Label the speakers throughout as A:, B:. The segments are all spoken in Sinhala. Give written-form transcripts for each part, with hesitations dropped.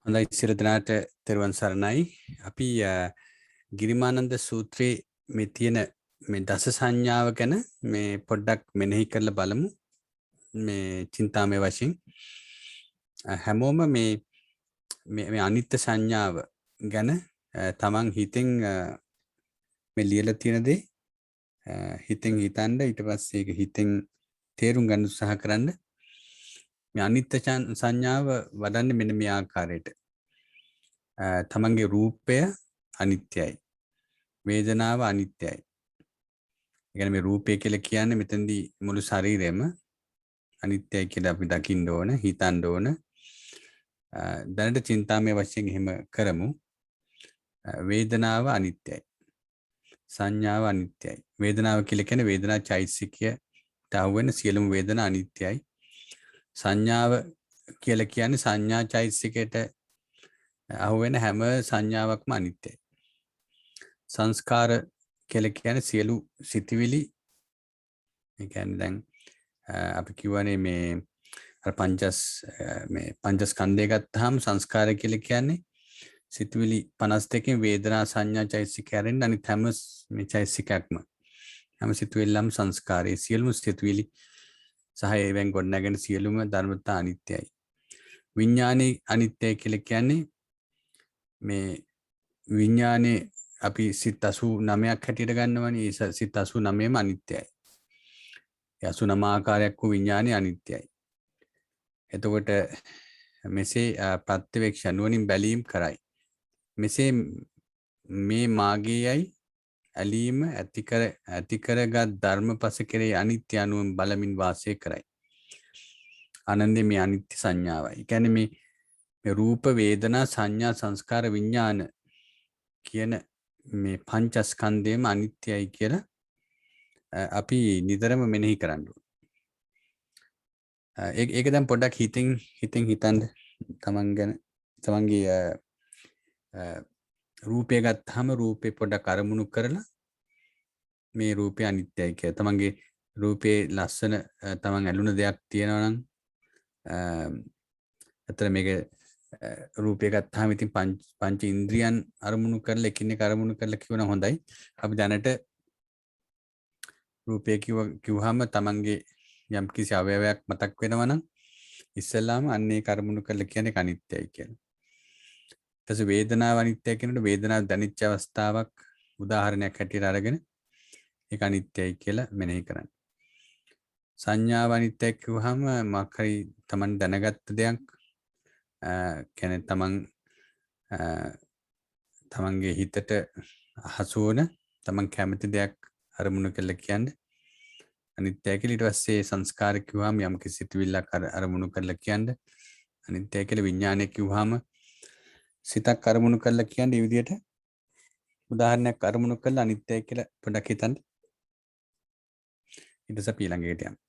A: හොඳයි සියලු දෙනාට තෙරුවන් සරණයි. අපි ගිරිමානන්ද සූත්‍රයේ මේ තියෙන මේ දස සංඥාව ගැන මේ පොඩ්ඩක් මෙනෙහි කරලා බලමු. මේ චින්තාමය වශයෙන් හැමෝම මේ අනිත්‍ය සංඥාව ගැන තමන් හිතෙන් මේ ලියලා තියෙන දේ හිතෙන් හිතන්න ඊට පස්සේ ඒක හිතෙන් තේරුම් ගන්න උත්සාහ කරන්න. මේ අනිත්‍ය සංඥාව වඩන්නේ මෙන්න මේ ආකාරයට. තමන්ගේ රූපය අනිත්‍යයි. වේදනාව අනිත්‍යයි. ඒ කියන්නේ මේ රූපය කියලා කියන්නේ මෙතනදී මුළු ශරීරෙම අනිත්‍යයි කියලා අපි දකින්න ඕන, හිතන්න ඕන. දැනට චින්තාමය වශයෙන් එහෙම කරමු. වේදනාව අනිත්‍යයි. සංඥාව අනිත්‍යයි. වේදනාව කියලා කියන්නේ වේදනා චෛතසිකයට අහුවෙන සියලුම වේදනා අනිත්‍යයි. සංඥාව කියලා කියන්නේ සංඥා චෛතසිකයට අහුවෙන හැම සංඥාවක්ම අනිත්‍යයි. සංස්කාර කියලා කියන්නේ සියලු සිතිවිලි. ඒ කියන්නේ දැන් අපි කියවනේ මේ පංචස්කන්ධය ගත්තාම සංස්කාර කියලා කියන්නේ සිතිවිලි 52කින් වේදනා සංඥා චෛතසික හැරෙන්න අනිත් හැම මේ චෛතසිකයක්ම හැම සිතුවිල්ලම සංස්කාරයේ සියලුම සිතුවිලි සහ ඒවෙන් ගොඩනැගෙන සියලුම ධර්මතා අනිත්‍යයි. විඥානේ අනිත්‍යයි කියලා කියන්නේ මේ විඥානේ අපි සිත් 89ක් හැටියට ගන්නවනේ. ඒ සිත් 89ම අනිත්‍යයි. 89 ආකාරයක් වූ විඥානේ අනිත්‍යයි. එතකොට මෙසේ ප්‍රත්‍යවේක්ෂ නුවණින් බැලීම් කරයි. මෙසේ මේ මාගේයයි ඇලීම ඇති කරගත් ධර්මපස කෙරෙහි අනිත්‍ය අනුව බලමින් වාසය කරයි. ආනන්දේ මේ අනිත්‍ය සංඥාවයි. ඒ කියන්නේ මේ රූප වේදනා සංඥා සංස්කාර විඥාන කියන මේ පංචස්කන්ධයම අනිත්‍යයි කියලා අපි නිතරම මෙනෙහි කරන්න ඕනේ. ඒක දැන් පොඩ්ඩක් හිතින් හිතන්න තමන් ගැන තමන්ගේ රූපය ගත්තාම රූපේ පොඩ්ඩක් අරමුණු කරලා මේ රූපය අනිත්‍යයි කියලා. තමන්ගේ රූපේ ලස්සන තමන් ඇලුන දෙයක් තියෙනවා නම් අතන මේක රූපය ගත්තාම ඉතින් පංච ඉන්ද්‍රියන් අරමුණු කරලා එකිනෙක අරමුණු කරලා කියවන හොඳයි. අපි දැනට රූපය කිව්වහම තමන්ගේ යම් කිසි අවයවයක් මතක් වෙනවා නම් ඉස්සෙල්ලාම අන්නේ කර්මුණු කරලා කියන්නේ අනිත්‍යයි කියලා. ඊට පස්සේ වේදනාව අනිත්‍යයි කියනකොට වේදනාව දැනෙච්ච අවස්ථාවක් උදාහරණයක් හැටියට අරගෙන ඒක අනිත්‍යයි කියලා මෙනෙහි කරන්න. සංඥාව අනිත්‍යයි කිව්වහම මොකක් හරි තමන් දැනගත්ත දෙයක් කියන්නේ තමන්ගේ හිතට හසු වන තමන් කැමති දෙයක් අරමුණු කරලා කියන්නේ අනිත්‍යයි කියලා. ඊට පස්සේ සංස්කාර කිව්වහම යම් කිසි සිතුවිල්ලක් අරමුණු කරලා කියන්නේ අනිත්‍යයි කියලා. විඥානය කිව්වහම සිතක් අරමුණු කරලා කියන්නේ මේ විදිහට උදාහරණයක් අරමුණු කරලා අනිත්‍යයි කියලා පොඩ්ඩක් හිතන්න. ඊට පස්සේ අපි ඊළඟට යමු.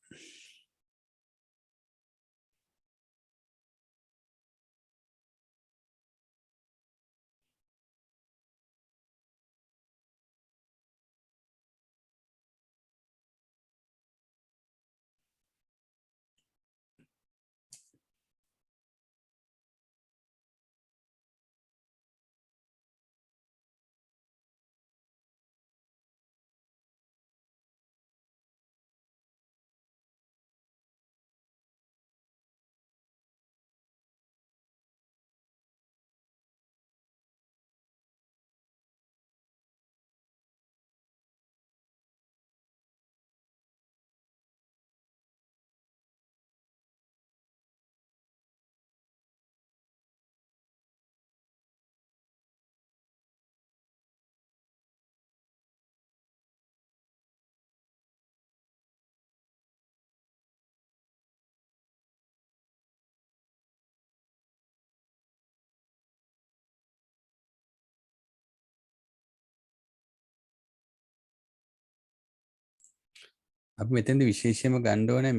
A: අපි මෙතෙන්ද විශේෂයෙන්ම ගන්න ඕනේ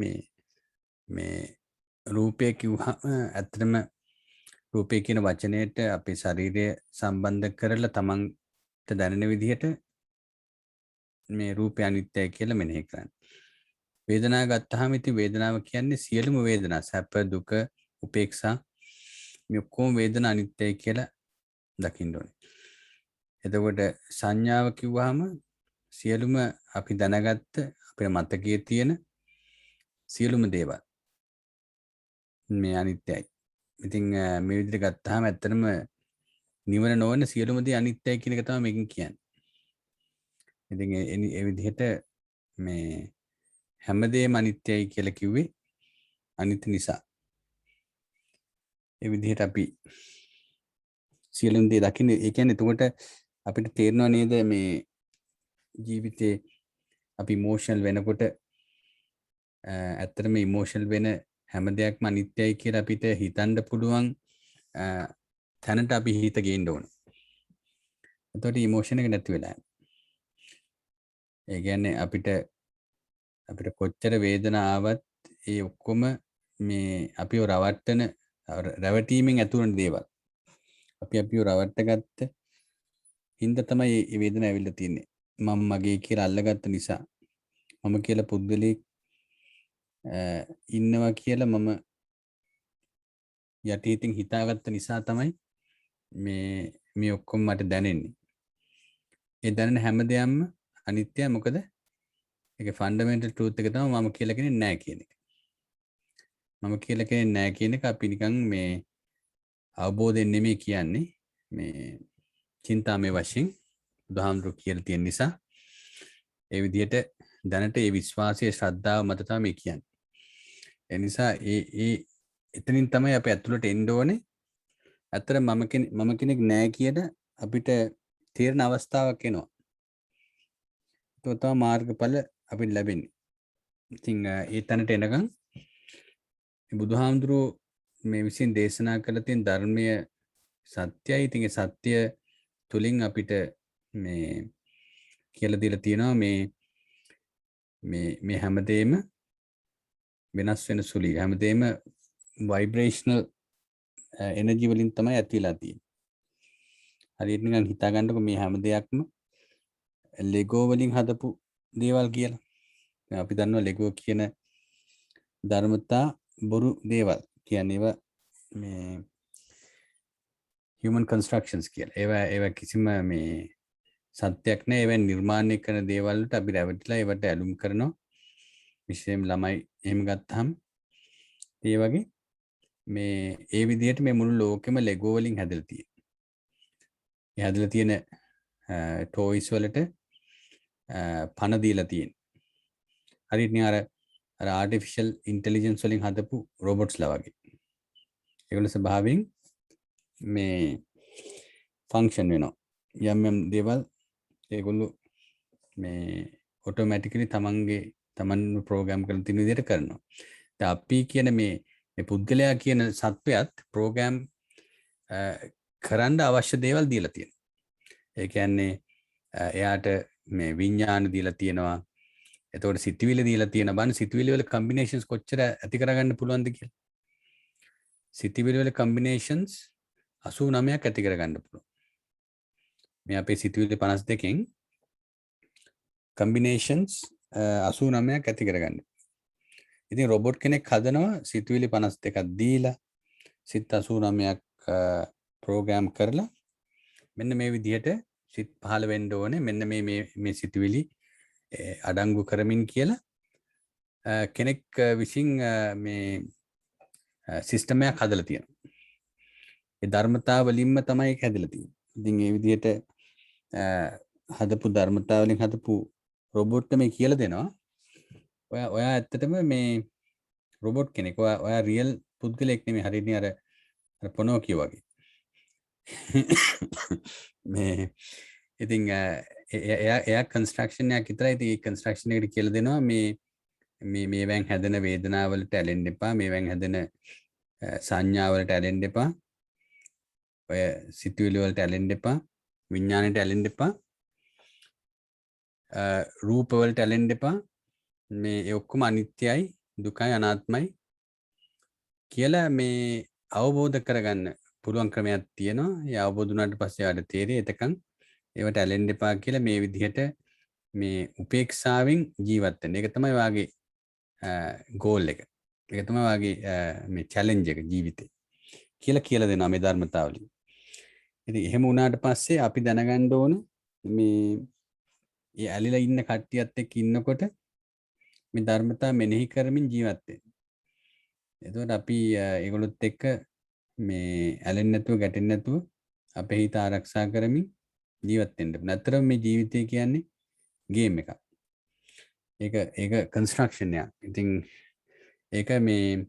A: මේ රූපය කිව්වහම ඇත්තටම රූපය කියන වචනයට අපේ ශරීරය සම්බන්ධ කරලා තමන්ට දැනෙන විදිහට මේ රූපය අනිත්‍යයි කියලා මෙනෙහි කරන්න. වේදනාව ගත්තාම ඉතින් වේදනාව කියන්නේ සියලුම වේදනා සැප දුක උපේක්ෂා මේ ඔක්කොම වේදනා අනිත්‍යයි කියලා දකින්න ඕනේ. එතකොට සංඥාව කිව්වහම සියලුම අපි දැනගත්ත අපේ මතකයේ තියෙන සියලුම දේවල් මේ අනිත්‍යයි. ඉතින් මේ විදිහට ගත්තාම ඇත්තටම නිවන නොවන සියලුම දේ අනිත්‍යයි කියන එක තමයි මේකෙන් කියන්නේ. ඉතින් ඒ විදිහට මේ හැමදේම අනිත්‍යයි කියලා කිව්වේ අනිත්‍ය නිසා. ඒ විදිහට අපි සියලුම දේ දකින්නේ. ඒ කියන්නේ එතකොට අපිට තේරෙනව නේද මේ ජීවිතේ අපි ඉමෝෂනල් වෙනකොට ඇත්තටම ඉමෝෂනල් වෙන හැම දෙයක්ම අනිත්‍යයි කියලා අපිට හිතන්න පුළුවන් තැනට අපි හිත ගේන්න ඕන. එතකොට ඉමෝෂන් එක නැති වෙලා යනවා. ඒ කියන්නේ අපිට කොච්චර වේදනාව ආවත් ඒ ඔක්කොම මේ අපිව රවට්ටන රැවටීමෙන් ඇතුළු දේවල්. අපිව රවට්ටගත්ත හින්දා තමයි මේ වේදනාව ඇවිල්ලා තියෙන්නේ. මම මගේ කියලා අල්ලගත්ත නිසා. මම කියලා පුද්ගලෙක් ඉන්නවා කියලා මම යටිහිතින් හිතාගත්ත නිසා තමයි මේ ඔක්කොම මට දැනෙන්නේ. ඒ දැනෙන හැම දෙයක්ම අනිත්‍යයි. මොකද ඒක ෆන්ඩමෙන්ටල් ට්‍රූත් එක තමයි මම කියලා කියන්නේ නැහැ කියන එක. මම කියලා කියන්නේ නැහැ කියන එක අපි නිකන් මේ අවබෝධයෙන් නෙමෙයි කියන්නේ. මේ චින්තාමය වශයෙන් බුදුහාමුදුරු කියලා තියෙන නිසා ඒ විදිහට දැනට ඒ විශ්වාසයේ ශ්‍රද්ධාව මත තමයි කියන්නේ. ඒ නිසා එතනින් තමයි අපි ඇතුළට එන්න ඕනේ. ඇත්තට මම කෙනෙක් නෑ කියන අපිට තීරණ අවස්ථාවක් එනවා. ඒක තමයි මාර්ගඵල අපිට ලැබෙන්නේ. ඉතින් ඒ තැනට එනකන් බුදුහාමුදුරුවෝ මේ විසින් දේශනා කළ තියෙන ධර්මයේ සත්‍යයි. ඉතින් ඒ සත්‍ය තුලින් අපිට මේ කියලා දීලා තියෙනවා මේ හැමදේම වෙනස් වෙන සුළි. හැමදේම ভাইබ්‍රේෂනල් එනර්ජි වලින් තමයි ඇතිලා තියෙන්නේ. හරියට නිකන් හිතා ගන්නකො මේ හැම දෙයක්ම ලෙගෝ වලින් හදපු දේවල් කියලා. දැන් අපි දන්නවා ලෙගෝ කියන ධර්මතා බොරු දේවල්. කියන්නේ ඒවා මේ human constructions කියලා. ඒවා කිසිම මේ සත්‍යයක් නෑ. ඒවා නිර්මාණය කරන දේවල් වලට අපි රැවටිලා ඒවට ඇලුම් කරනවා. විශේෂයෙන් ළමයි එහෙම ගත්තාම ඒ වගේ ඒ විදිහට මේ මුළු ලෝකෙම ලෙගෝ වලින් හැදලා තියෙනවා. ඒ හැදලා තියෙන ටොයිස් වලට පණ දීලා තියෙන. හරියට නේ අර ආටිෆිෂල් ඉන්ටෙලිජන්ස් වලින් හදපු රොබොට්ස්ලා වගේ. ඒගොල්ලෝ ස්වභාවයෙන් මේ ෆන්ක්ෂන් වෙනවා. යම් දේවල් ඒගොල්ලෝ මේ ඔටෝමැටිකලි තමන් ප්‍රෝග්‍රෑම් කරලා තියෙන විදිහට කරනවා. දැන් අපි කියන මේ පුද්ගලයා කියන සත්වයාත් ප්‍රෝග්‍රෑම් කරන්න අවශ්‍ය දේවල් දීලා තියෙනවා. ඒ කියන්නේ එයාට මේ විඥාන දීලා තියෙනවා. එතකොට සිතුවිලි දීලා තියෙන බන් සිතුවිලි වල කම්බිනේෂන්ස් කොච්චර ඇති කරගන්න පුළුවන්ද කියලා. සිතුවිලි වල කම්බිනේෂන්ස් 89ක් ඇති කරගන්න පුළුවන්. මේ අපේ සිතුවිලි 52කින් කම්බිනේෂන්ස් 89ක් ඇති කරගන්න. ඉතින් රොබොට් කෙනෙක් හදනවා සිතුවිලි 52ක් දීලා සිත් 89ක් ප්‍රෝග්‍රෑම් කරලා මෙන්න මේ විදිහට සිත් පහළ වෙන්න ඕනේ. මෙන්න මේ සිතුවිලි අඩංගු කරමින් කියලා කෙනෙක් විසින් මේ සිස්ටම් එකක් හදලා තියෙනවා. ඒ ධර්මතාව වලින්ම තමයි ඒක හැදලා තියෙන්නේ. ඉතින් මේ විදිහට හදපු ධර්මතාව වලින් හදපු රොබොට් මේ කියලා දෙනවා. ඔයා ඇත්තටම මේ රොබොට් කෙනෙක්. ඔයා රියල් පුද්ගලෙක් නෙමෙයි. හරියටම අර පොනෝකියෝ වගේ. මේ ඉතින් එයා කන්ස්ට්‍රක්ෂන් එකක් විතරයි. ඉතින් ඒ කන්ස්ට්‍රක්ෂන් එකට කියලා දෙනවා මේවෙන් හැදෙන වේදනාවලට ඇලෙන්න එපා. මේවෙන් හැදෙන සංඥාවලට ඇලෙන්න එපා. ඔය සිතුවිලි වලට ඇලෙන්න එපා. විඥාණයට ඇලෙන්න එපා. රූප වලට ඇලෙන්න එපා. මේ ඔක්කොම අනිත්‍යයි, දුකයි, අනාත්මයි කියලා මේ අවබෝධ කරගන්න පුළුවන් ක්‍රමයක් තියෙනවා. ඒ අවබෝධ වුණාට පස්සේ ආට තේරෙයි එතකන් ඒවට ඇලෙන්න එපා කියලා මේ විදිහට මේ උපේක්ෂාවෙන් ජීවත් වෙන්න. ඒක තමයි වාගේ ගෝල් එක. ඒක තමයි වාගේ මේ චැලෙන්ජ් එක ජීවිතේ. කියලා දෙනවා මේ ධර්මතාවලින්. ඉතින් එහෙම වුණාට පස්සේ අපි දැනගන්න ඕන මේ ඇලිලා ඉන්න කට්ටියත් එක්ක ඉන්නකොට මේ ධර්මතාව මෙනෙහි කරමින් ජීවත් වෙන්න. එතකොට අපි ඒගොල්ලොත් එක්ක මේ ඇලෙන්නේ නැතුව ගැටෙන්නේ නැතුව අපේ හිත ආරක්ෂා කරමින් ජීවත් වෙන්න. නැත්තරම මේ ජීවිතය කියන්නේ ගේම් එකක්. ඒක කන්ස්ට්‍රක්ෂන් එකක්. ඉතින් ඒක මේ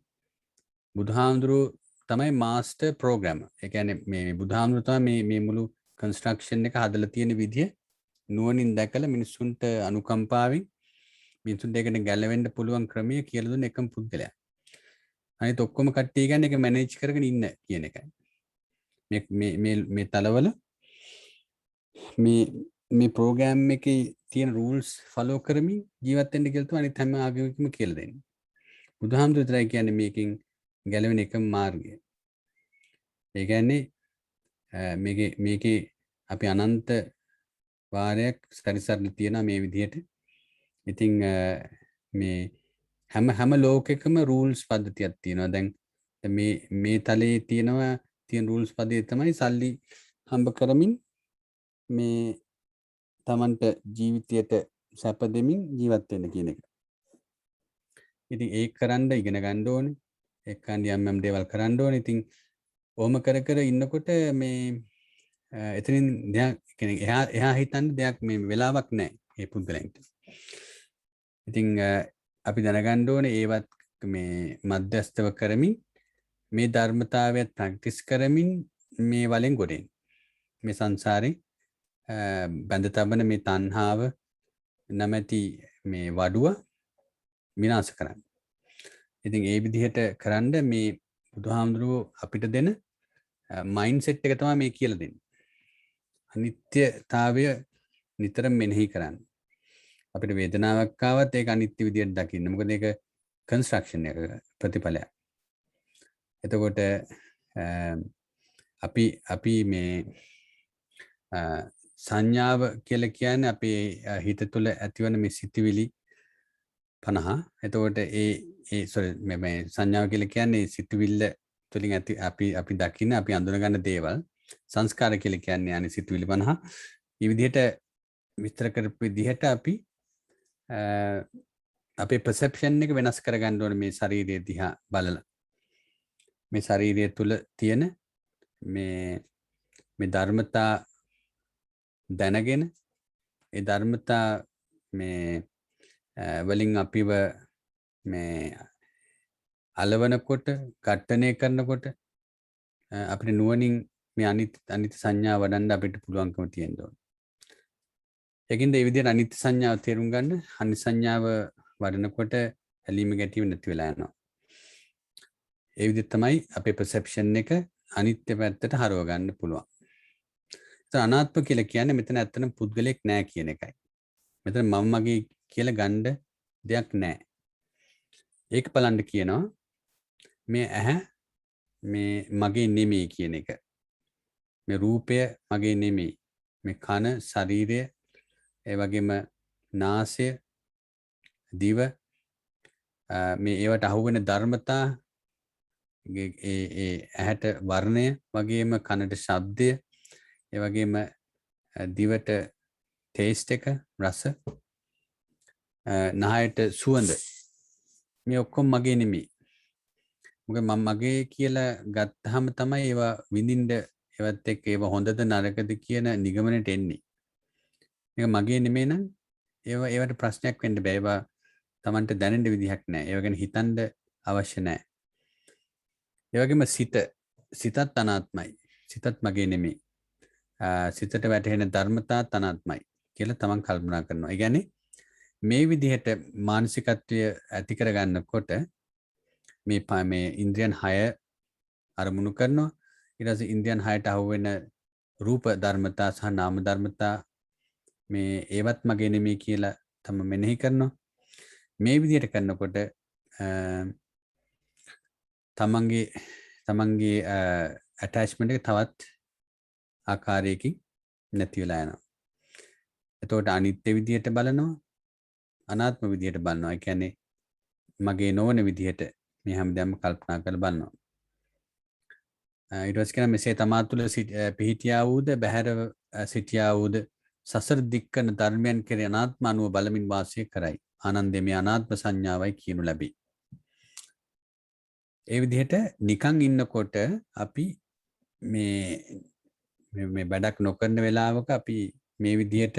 A: බුදුහාමුදුරුවෝ තමයි මාස්ටර් ප්‍රෝග්‍රෑමර්. ඒ කියන්නේ මේ බුදුහාමුදුරුවෝ තමයි මේ මුළු කන්ස්ට්‍රක්ෂන් එක හදලා තියෙන විදිය නුවණින් දැකලා මිනිස්සුන්ට අනුකම්පාවෙන් මිනිස්සුන්ට ඒකට ගැලවෙන්න පුළුවන් ක්‍රමය කියලා දුන්න එකම පුද්ගලයා. අනිත ඔක්කොම කට්ටිය කියන්නේ ඒක මැනේජ් කරගෙන ඉන්න කියන එකයි. මේ තලවල මේ ප්‍රෝග්‍රෑම් එකේ තියෙන රූල්ස් ෆලෝ කරමින් ජීවත් වෙන්න කියලා තමයි අනිත් හැම ආගමකම කියලා දෙන්නේ. බුදුහාමුදුරුවෝ විතරයි කියන්නේ මේකෙන් ගැලවෙන එකම මාර්ගය. ඒ කියන්නේ මේකේ අපි අනන්ත වාරයක් සැරිසරලා තියෙනවා මේ විදිහට. ඉතින් මේ හැම ලෝකෙකම රූල්ස් පද්ධතියක් තියෙනවා. දැන් මේ තලයේ තියෙන රූල්ස් පද්ධතිය තමයි සල්ලි හම්බ කරමින් මේ තමන්ට ජීවිතයට සැප දෙමින් ජීවත් වෙන්න කියන එක. ඉතින් ඒක කරන්න ඉගෙන ගන්න ඕනේ. ඒක යම් දේවල් කරන්න ඕනේ. ඉතින් ඕම කර ඉන්නකොට මේ එතනින් දෙයක් කියන්නේ එහා හිතන්න දෙයක් මේ වෙලාවක් නැහැ මේ පුද්ගලයන්ට. ඉතින් අපි දැනගන්න ඕනේ ඒවත් මේ මධ්‍යස්තව කරමින් මේ ධර්මතාවයත් ප්‍රැක්ටිස් කරමින් මේ වලෙන් ගොඩෙන් මේ සංසාරේ බැඳ තබන මේ තණ්හාව නැමැති මේ වඩුව විනාශ කරන්න. ඉතින් ඒ විදිහට කරන්න මේ බුදුහාමුදුරුවෝ අපිට දෙන මයින්ඩ්සෙට් එක තමයි මේ කියලා දෙන්නේ. අනිත්‍යතාවය නිතරම මෙනෙහි කරන්න. අපිට වේදනාවක් ආවත් ඒක අනිත්‍ය විදියට දකින්න. මොකද ඒක කන්ස්ට්‍රක්ෂන් එක ප්‍රතිඵලයක්. එතකොට අපි මේ සංඥාව කියලා කියන්නේ අපේ හිත තුළ ඇතිවන මේ සිතුවිලි 50. එතකොට මේ සංඥාව කියලා කියන්නේ සිතුවිල්ල තුළින් අපි දකින්න අපි අඳුනගන්න දේවල්. සංස්කාර කියලා කියන්නේ අනිත් සිතුවිලි 50. මේ විදිහට විස්තර කරපු විදිහට අපි අපේ perception එක වෙනස් කරගන්න ඕනේ මේ ශරීරය දිහා බලලා. මේ ශරීරය තුල තියෙන මේ ධර්මතා දැනගෙන ඒ ධර්මතා මේ වලින් අපිව මේ අලවනකොට ඝට්ටණය කරනකොට අපිට නුවණින් මේ අනිත්‍ය සංඥා වඩන්න අපිට පුළුවන්කම තියෙන්න ඕනේ. ඒකින්ද මේ විදිහට අනිත්‍ය සංඥාව තේරුම් ගන්න අනිත්‍ය සංඥාව වඩනකොට ඇලීම ගැටීම නැති වෙලා යනවා. ඒ විදිහට තමයි අපේ perception එක අනිත්‍ය පැත්තට හරව ගන්න පුළුවන්. ඒත් අනාත්ම කියලා කියන්නේ මෙතන ඇත්තටම පුද්ගලෙක් නැහැ කියන එකයි. මෙතන මම මගේ කියලා ගන්න දෙයක් නැහැ. ඒක බලන්න කියනවා මේ ඇහැ මේ මගේ නෙමෙයි කියන එක. මේ රූපය මගේ නෙමෙයි. මේ කන, ශරීරය, ඒ වගේම නාසය, දිව මේ ඒවට අහුවෙන ධර්මතා ඒ ඇහැට වර්ණය වගේම කනට ශබ්දය ඒ වගේම දිවට ටේස්ට් එක රස නහයට සුවඳ මේ ඔක්කොම මගේ නෙමෙයි. මොකද මම මගේ කියලා ගත්තාම තමයි ඒවා විඳින්න ඒවත් එක්ක ඒවා හොඳද නරකද කියන නිගමනට එන්නේ. මේක මගේ නෙමෙයි නම් ඒවට ප්‍රශ්නයක් වෙන්න බෑ. ඒවා Tamanට දැනෙන්න විදිහක් නැහැ. ඒව ගැන හිතන්න අවශ්‍ය නැහැ. ඒ වගේම සිතත් අනාත්මයි. සිතත් මගේ නෙමෙයි. සිතට වැටහෙන ධර්මතා අනාත්මයි කියලා තමන් කල්පනා කරනවා. ඒ කියන්නේ මේ විදිහට මානසිකත්වය ඇති කරගන්නකොට මේ ඉන්ද්‍රියන් 6 අරමුණු කරනවා. ඊට පස්සේ ඉන්ද්‍රියන් 6ට අහුවෙන රූප ධර්මතා සහ නාම ධර්මතා මේ ඒවත් මගේ නෙමෙයි කියලා තම මෙනෙහි කරනවා. මේ විදිහට කරනකොට තමන්ගේ attachment එක තවත් ආකාරයකින් නැති වෙලා යනවා. එතකොට අනිත්‍ය විදිහට බලනවා, අනාත්ම විදිහට බලනවා. ඒ කියන්නේ මගේ නොවන විදිහට මේ හැමදේම කල්පනා කරලා බලනවා. ඊට පස්සේ කියන මෙසේ තමා තුළ පිහිටියා වූද බැහැර සිටියා වූද සසර දික්කන ධර්මයන් කෙරේ අනාත්ම අනුව බලමින් වාසය කරයි. ආනන්දේ මේ අනාත්ම සංඥාවයි කියනු ලැබේ. ඒ විදිහට නිකන් ඉන්නකොට අපි මේ වැඩක් නොකරන වෙලාවක අපි මේ විදිහට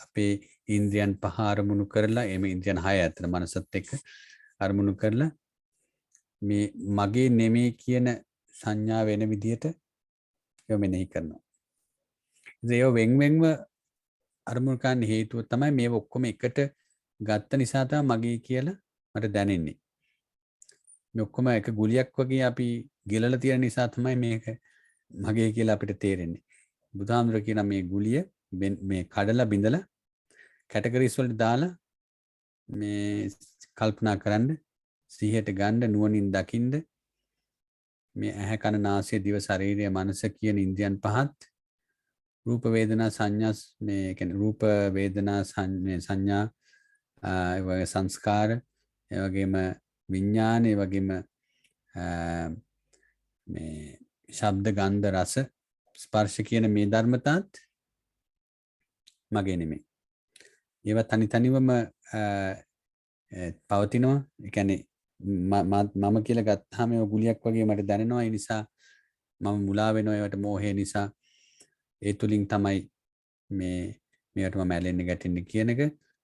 A: අපේ ඉන්ද්‍රියන් පහ අරමුණු කරලා එමේ ඉන්ද්‍රියන් 6 අතර මනසත් එක්ක අරමුණු කරලා මේ මගේ නෙමෙයි කියන සංඥා වෙන විදිහට ඒව මෙනෙහි කරනවා. ඒව වෙන්වෙන්ව අරමුණු කරන්න හේතුව තමයි මේව ඔක්කොම එකට ගත්ත නිසා තමයි මගේ කියලා මට දැනෙන්නේ. මේ ඔක්කොම එක ගුලියක් වගේ අපි ගිලලා තියෙන නිසා තමයි මේක මගේ කියලා අපිට තේරෙන්නේ. බුදුහාමුදුර කියන මේ ගුලිය මේ කඩලා බිඳලා කැටගරිස් වලට දාලා මේ කල්පනා කරන්න, සිහියට ගන්න, නුවණින් දකින්න මේ ඇහැ කන නාසය දිව ශරීරය මනස කියන ඉන්ද්‍රියන් පහත් රූප වේදනා සංඥා මේ කියන්නේ රූප වේදනා සංඥා ඒ වගේ සංස්කාර ඒ වගේම විඥාන ඒ වගේම මේ ශබ්ද ගන්ධ රස ස්පර්ශ කියන මේ ධර්මතාත් මගේ නෙමෙයි. ඒවා තනි තනිවම පවතිනවා. ඒ කියන්නේ මම කියලා ගත්තාම ඒ ගුලියක් වගේ මට දැනෙනවා. ඒ නිසා මම මුලා වෙනවා ඒවට මෝහය නිසා. ඒ තුලින් තමයි මේවට මම ඇලෙන්නේ ගැටෙන්නේ කියන එක.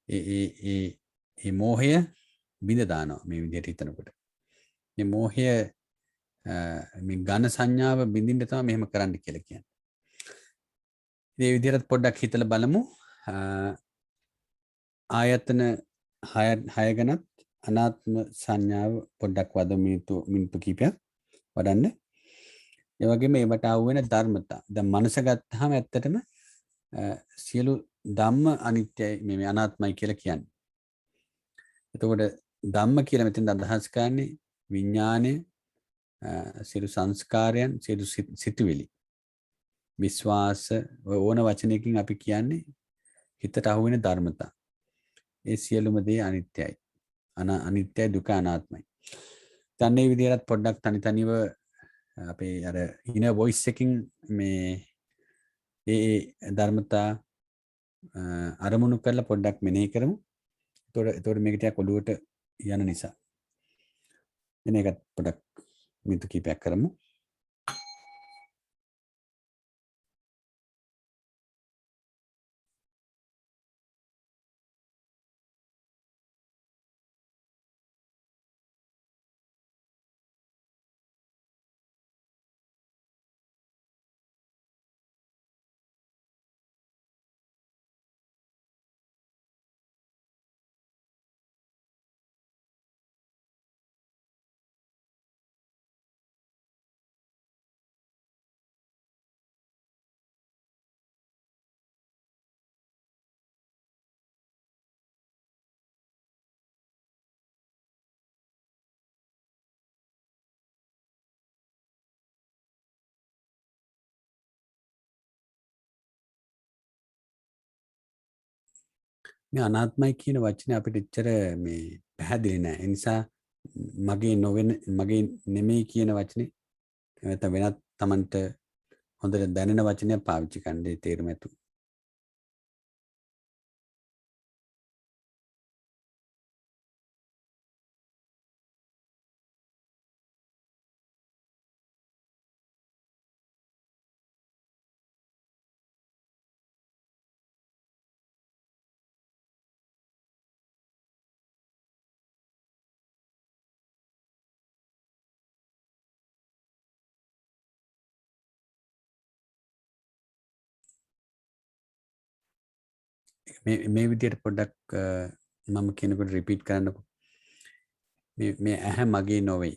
A: ඒ මෝහය බිඳ දානවා මේ විදිහට හිතනකොට. මේ මෝහය මේ ඝන සංඥාව බින්දින්න තමයි මෙහෙම කරන්න කියලා කියන්නේ. මේ විදිහට පොඩ්ඩක් හිතලා බලමු. ආයතන 6 ගැනත් අනාත්ම සංඥාව පොඩ්ඩක් මිනිත්තු කිහිපයක් වඩන්න. ඒ වගේම ඒවට ආව වෙන ධර්මතා. දැන් මනස ගත්තාම ඇත්තටම සියලු ධම්ම අනිත්‍යයි මේ අනාත්මයි කියලා කියන්නේ. එතකොට ධම්ම කියලා මෙතෙන් අදහස් කරන්නේ විඥානය, සියලු සංස්කාරයන්, සියලු සිතුවිලි. විශ්වාස ඕන වචනයකින් අපි කියන්නේ හිතට අහු වෙන ධර්මතා. ඒ සියලුම දේ අනිත්‍යයි. අනිත්‍යයි, දුක, අනාත්මයි. දැන් මේ විදිහට පොඩ්ඩක් තනිව අපේ අර ඉනර් වොයිස් එකකින් මේ ධර්මතා අරමුණු කරලා පොඩ්ඩක් මෙනෙහි කරමු. එතකොට මේක ටිකක් ඔළුවට යන නිසා. එන එකත් පොඩ්ඩක් මිනිත්තු කිහිපයක් කරමු. මේ අනාත්මයි කියන වචනේ අපිට එච්චර මේ පැහැදිලි නෑ. ඒ නිසා මගේ නොවන මගේ නෙමෙයි කියන වචනේ නැත්නම් වෙනත් Tamanට හොඳට දැනෙන වචනයක් පාවිච්චි කරන්න තේරුම ඇතු. මේ විදිහට පොඩ්ඩක් මම කියනකොට රිපීට් කරන්නකො. මේ ඇහැ මගේ නොවේ.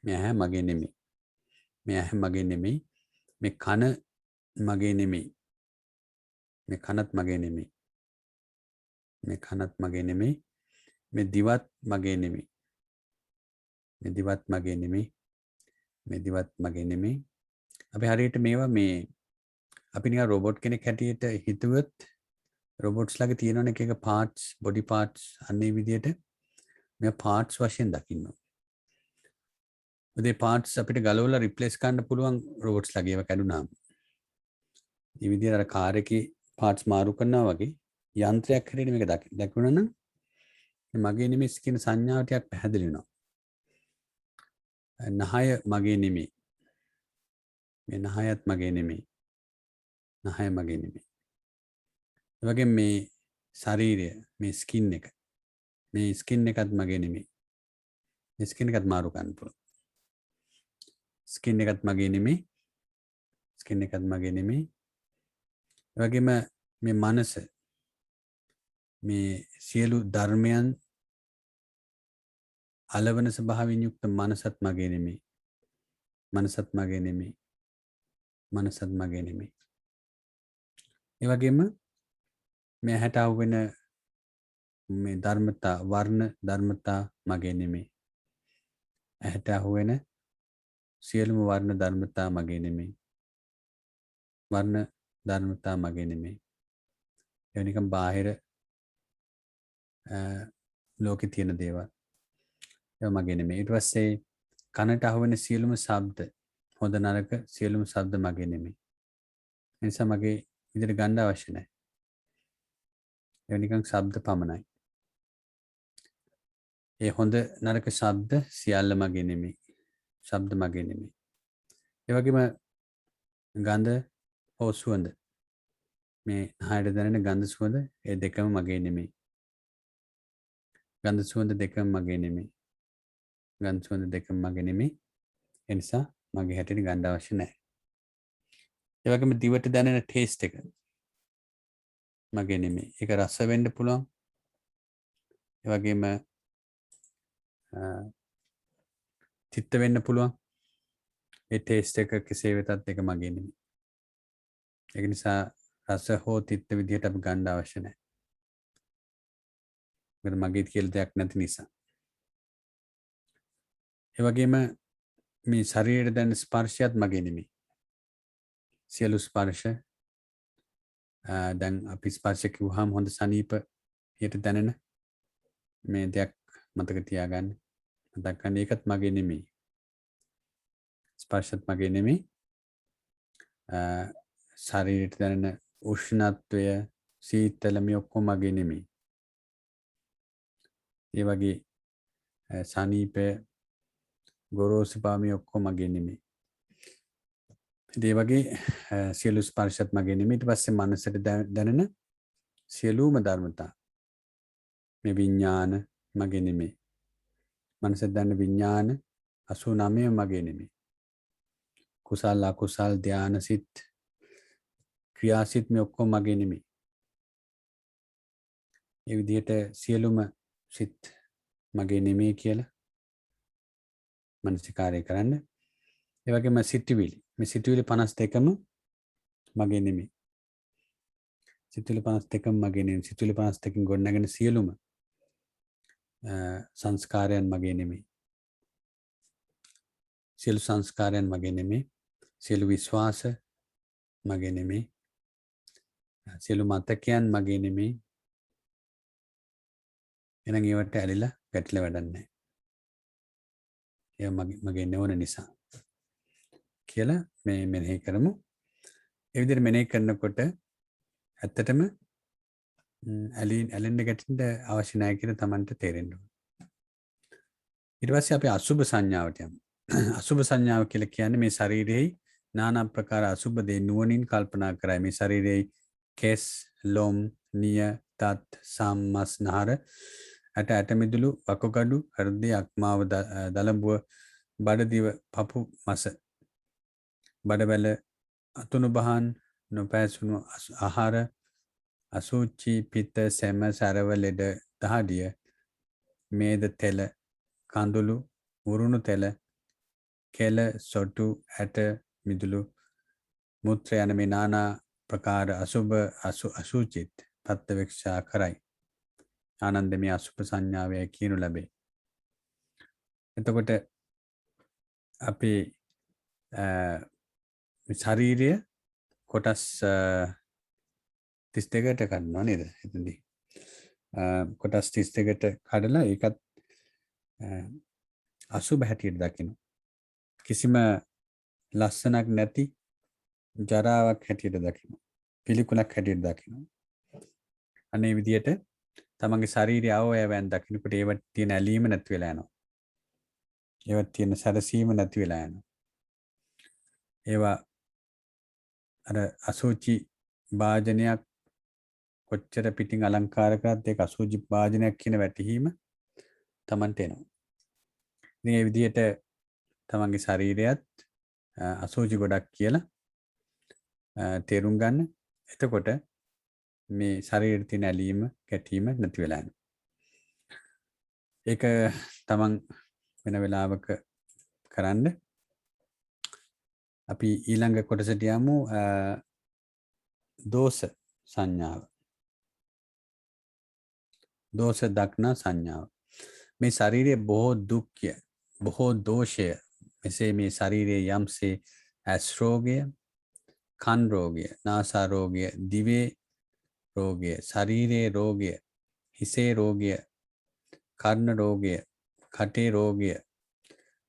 A: මේ ඇහැ මගේ නෙමෙයි. මේ ඇහැ මගේ නෙමෙයි. මේ කන මගේ නෙමෙයි. මේ කනත් මගේ නෙමෙයි. මේ කනත් මගේ නෙමෙයි. මේ දිවත් මගේ නෙමෙයි. මේ දිවත් මගේ නෙමෙයි. මේ දිවත් මගේ නෙමෙයි. අපි හරියට මේවා මේ අපි නිකන් රොබොට් කෙනෙක් හැටියට හිතුවොත් රොබොට්ස් ළඟ තියෙනවනේ එක පාර්ට්ස් බොඩි පාර්ට්ස් අන්නේ විදියට මේ පාර්ට්ස් වශයෙන් දකින්න. උදේ පාර්ට්ස් අපිට ගලවලා රිප්ලේස් කරන්න පුළුවන් රෝබොට්ස් ලගේ ඒවා කැඩුනාම. මේ විදිහට අර කාර් එකේ පාර්ට්ස් මාරු කරනවා වගේ යන්ත්‍රයක් හැටියට මේක දක්වනවා නම් මගේ නෙමෙයි කියන සංඥාව ටිකක් පැහැදිලි වෙනවා. නහය මගේ නෙමෙයි. මේ නහයත් මගේ නෙමෙයි. නහය මගේ නෙමෙයි. ඒ වගේම මේ ශරීරය, මේ ස්කින් එක. මේ ස්කින් එකත් මගේ නෙමෙයි. මේ ස්කින් එකත් මාරු කරන්න පුළුවන්. ස්කින් එකත් මගේ නෙමෙයි. ස්කින් එකත් මගේ නෙමෙයි. ඒ වගේම මේ මනස, මේ සියලු ධර්මයන් අලවන ස්වභාවයෙන් යුක්ත මනසත් මගේ නෙමෙයි. මනසත් මගේ නෙමෙයි. මනසත් මගේ නෙමෙයි. ඒ වගේම මේ හැට අහුවෙන මේ ධර්මතා, වර්ණ ධර්මතා මගේ නෙමෙයි. ඇහැට අහුවෙන සියලුම වර්ණ ධර්මතා මගේ නෙමෙයි. වර්ණ ධර්මතා මගේ නෙමෙයි. ඒ නිකන් බාහිර ලෝකේ තියෙන දේවල්. ඒවා මගේ නෙමෙයි. ඊට පස්සේ කනට අහුවෙන සියලුම ශබ්ද, හොඳ නරක සියලුම ශබ්ද මගේ නෙමෙයි. ඒ නිසා මගේ විදිහට ගන්න අවශ්‍ය නැහැ. ඒවා නිකන් ශබ්ද පමණයි. ඒ හොඳ නරක ශබ්ද සියල්ල මගේ නෙමෙයි. ශබ්ද මගේ නෙමෙයි. ඒ වගේම ගඳ හෝ සුවඳ, මේ නහයට දැනෙන ගඳ සුවඳ, ඒ දෙකම මගේ නෙමෙයි. ගඳ සුවඳ දෙකම මගේ නෙමෙයි. ගඳ සුවඳ දෙකම මගේ නෙමෙයි. ඒ නිසා මගේ හැටියට ගන්න අවශ්‍ය නැහැ. ඒ වගේම දිවට දැනෙන ටේස්ට් එක මගේ නෙමෙයි. ඒක රස වෙන්න පුළුවන්. ඒ වගේම තිත්ත වෙන්න පුළුවන්. ඒ ටේස්ට් එක කෙසේ වෙතත් ඒක මගේ නෙමෙයි. ඒක නිසා රස හෝ තිත්ත විදිහට අපි ගන්න අවශ්‍ය නැහැ. මොකද මගේ කියලා දෙයක් නැති නිසා. ඒ වගේම මේ ශරීරයට දැනෙන ස්පර්ශයත් මගේ නෙමෙයි. සියලු ස්පර්ශ දැන් අපි ස්පර්ශ කිව්වහම හොඳ සනීපයට දැනෙන මේ දෙයක් මතක තියාගන්න. මතක් ගන්න ඒකත් මගේ නෙමෙයි. ස්පර්ශත් මගේ නෙමෙයි. ශරීරයට දැනෙන උෂ්ණත්වය, සීතල මේ ඔක්කොම මගේ නෙමෙයි. ඒ වගේ සනීපය, ගොරෝසු පාමී ඔක්කොම මගේ නෙමෙයි. ඒ වගේ සියලු ස්පර්ශත් මගේ නෙමෙයි. ඊට පස්සේ මනසට දැනෙන සියලුම ධර්මතා, මේ විඥාන මගේ නෙමෙයි. මනසට දැනෙන විඥාන 89 මගේ නෙමෙයි. කුසල අකුසල් ධාන සිත් ක්‍රියාසිත මේ ඔක්කොම මගේ නෙමෙයි. ඒ විදිහට සියලුම සිත් මගේ නෙමෙයි කියලා මනසිකාරය කරන්න. ඒ වගේම සිතුවිලි, මේ සිතුවිලි 52ම මගේ නෙමෙයි. සිතුවිලි 52ම මගේ නෙමෙයි. සිතුවිලි 52කින් ගොඩනගෙන සියලුම සංස්කාරයන් මගේ නෙමෙයි. සියලු සංස්කාරයන් මගේ නෙමෙයි. සියලු විශ්වාස මගේ නෙමෙයි. සියලු මතකයන් මගේ නෙමෙයි. එහෙනම් ඒවට ඇලිලා ගැටලා වැඩක් නැහැ. ඒ මගේ නෙවන නිසා කියලා මේ මෙනෙහි කරමු. ඒ විදිහට මෙනෙහි කරනකොට ඇත්තටම ඇලෙන්න ගැටෙන්න අවශ්‍ය නැහැ කියලා Tamanට තේරෙන්න ඕන. ඊට පස්සේ අපි අසුබ සංඥාවට යමු. අසුබ සංඥාව කියලා කියන්නේ මේ ශරීරයේ নানা ප්‍රකාර අසුබ දේ නුවණින් කල්පනා කරයි. මේ ශරීරයේ කෙස්, ලොම්, නිය, තත්, සම්මස්, නහර, ඇට මිදුළු, වකුගඩු, හෘදය, අක්මාව, දලඹුව, බඩදිව, පපු මස, බඩවැල, අතුණු බහන්, නොපෑසුණු ආහාර, අසුචි, පිත්ත, සැම, සරව, ලෙඩ, දහඩිය, මේද තෙල, කඳුළු, උරුණු තෙල, කෙල, සොටු, ඇට මිදුළු, මුත්‍ර යන මේ নানা ප්‍රකාර අසුබ අසුචිත් ප්‍රත්‍යවේක්ෂා කරයි. ආනන්ද මේ අසුබ සංඥාවයි කියනු ලැබේ. එතකොට අපි ශරීරය කොටස් 32කට කඩනවා නේද? එතනදී කොටස් 32කට කඩලා ඒකත් අසුබ හැටියට දකිනවා. කිසිම ලස්සනක් නැති ජරාවක් හැටියට දකිනවා. පිළිකුලක් හැටියට දකිනවා. අනේ විදියට තමන්ගේ ශරීරයේ අවයවයන් දකිනකොට ඒවට තියෙන ඇලීම නැති වෙලා යනවා. ඒවට තියෙන සැරසීම නැති වෙලා යනවා. ඒවා අර අසුචි භාජනයක් කොච්චර පිටින් අලංකාර කරත් ඒක අසුචි භාජනයක් කියන වැටහීම තමන්ට එනවා. ඉතින් මේ විදියට තමන්ගේ ශරීරයත් අසුචි ගොඩක් කියලා තේරුම් ගන්න. එතකොට මේ ශරීරයේ තියෙන ඇලීම ගැටීම නැති වෙලා යනවා. ඒක තමන් වෙන වෙලාවක කරන්න. අපි ඊළඟ කොටසට යමු. දෝෂ සංඥාව. දෝෂ දක්නා සංඥාව. මේ ශරීරයේ බොහෝ දුක්ඛය, බොහෝ දෝෂය, මෙසේ මේ ශරීරයේ යම්සේ ඇස් රෝගය, කන් රෝගය, නාසා රෝගය, දිවේ රෝගය, ශරීරයේ රෝගය, හිසේ රෝගය, කර්ණ රෝගය, කටේ රෝගය,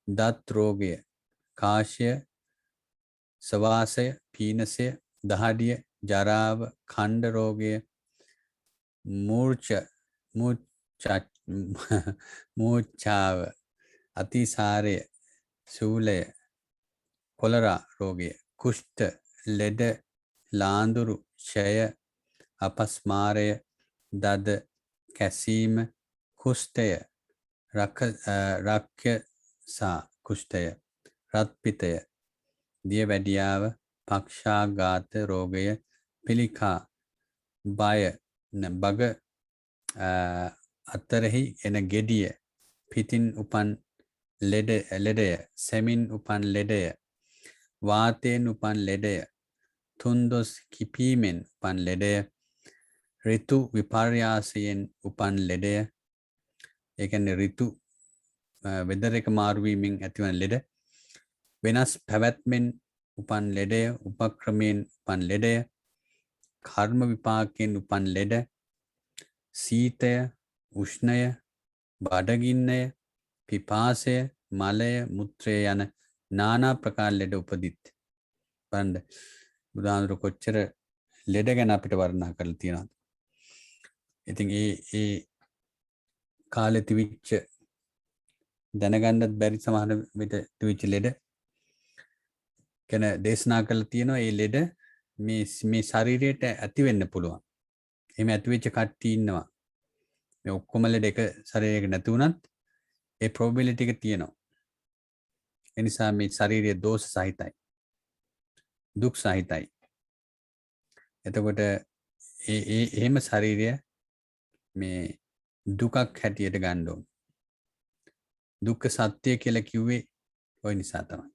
A: දත් රෝගය, කාශය, සවාසය, පීනසය, දහඩිය, ජරාව, ඛණ්ඩ රෝගය, මූර්ඡාව, අතිසාරය, සූලය, කොලරා රෝගය, කුෂ්ඨ, ලෙඩ, ලාඳුරු, ක්ෂය, අපස්මාරය, දද, කැසීම, කුෂ්ඨය, රක්්‍යසා කුෂ්ඨය, රත්පිතය, දියවැඩියාව, පක්ෂාඝාත රෝගය, පිළිකා, බය, බග අතරෙහි එන ගෙඩිය, පිතින් උපන් ලෙඩය, සෙමින් උපන් ලෙඩය, වාතයෙන් උපන් ලෙඩය, තුන්දොස් කිපීමෙන් උපන් ලෙඩය, ඍතු විපර්යාසයෙන් උපන් ලෙඩය, ඒ කියන්නේ ඍතු වෙදර් එක මාරු වීමෙන් ඇතිවන ලෙඩ, වෙනස් පැවැත්මෙන් උපන් ලෙඩය, උපක්‍රමයෙන් උපන් ලෙඩය, කර්ම විපාකයෙන් උපන් ලෙඩ, සීතය, උෂ්ණය, බඩගින්නය, පිපාසය, මලය, මුත්‍රය යන නානා ප්‍රකාර ලෙඩ උපදිත්. බලන්න බුදුහාමුදුරු කොච්චර ලෙඩ ගැන අපිට වර්ණනා කරලා තියෙනවද? ඉතින් ඒ කාලේ තිබිච්ච දැනගන්නත් බැරි සමහර විට තිබිච්ච ලෙඩ ගැන දේශනා කරලා තියෙනවා. ඒ ලෙඩ මේ ශරීරයට ඇති වෙන්න පුළුවන්. එහෙම ඇති වෙච්ච කට්ටිය ඉන්නවා. මේ ඔක්කොම ලෙඩ එක ශරීරයක නැති වුණත් ඒ probability එක තියෙනවා. ඒ නිසා මේ ශරීරයේ දෝෂ සහිතයි. දුක් සහිතයි. එතකොට එහෙම ශරීරය මේ දුකක් හැටියට ගන්න ඕන. දුක්ඛ සත්‍ය කියලා කිව්වේ ওই නිසා තමයි.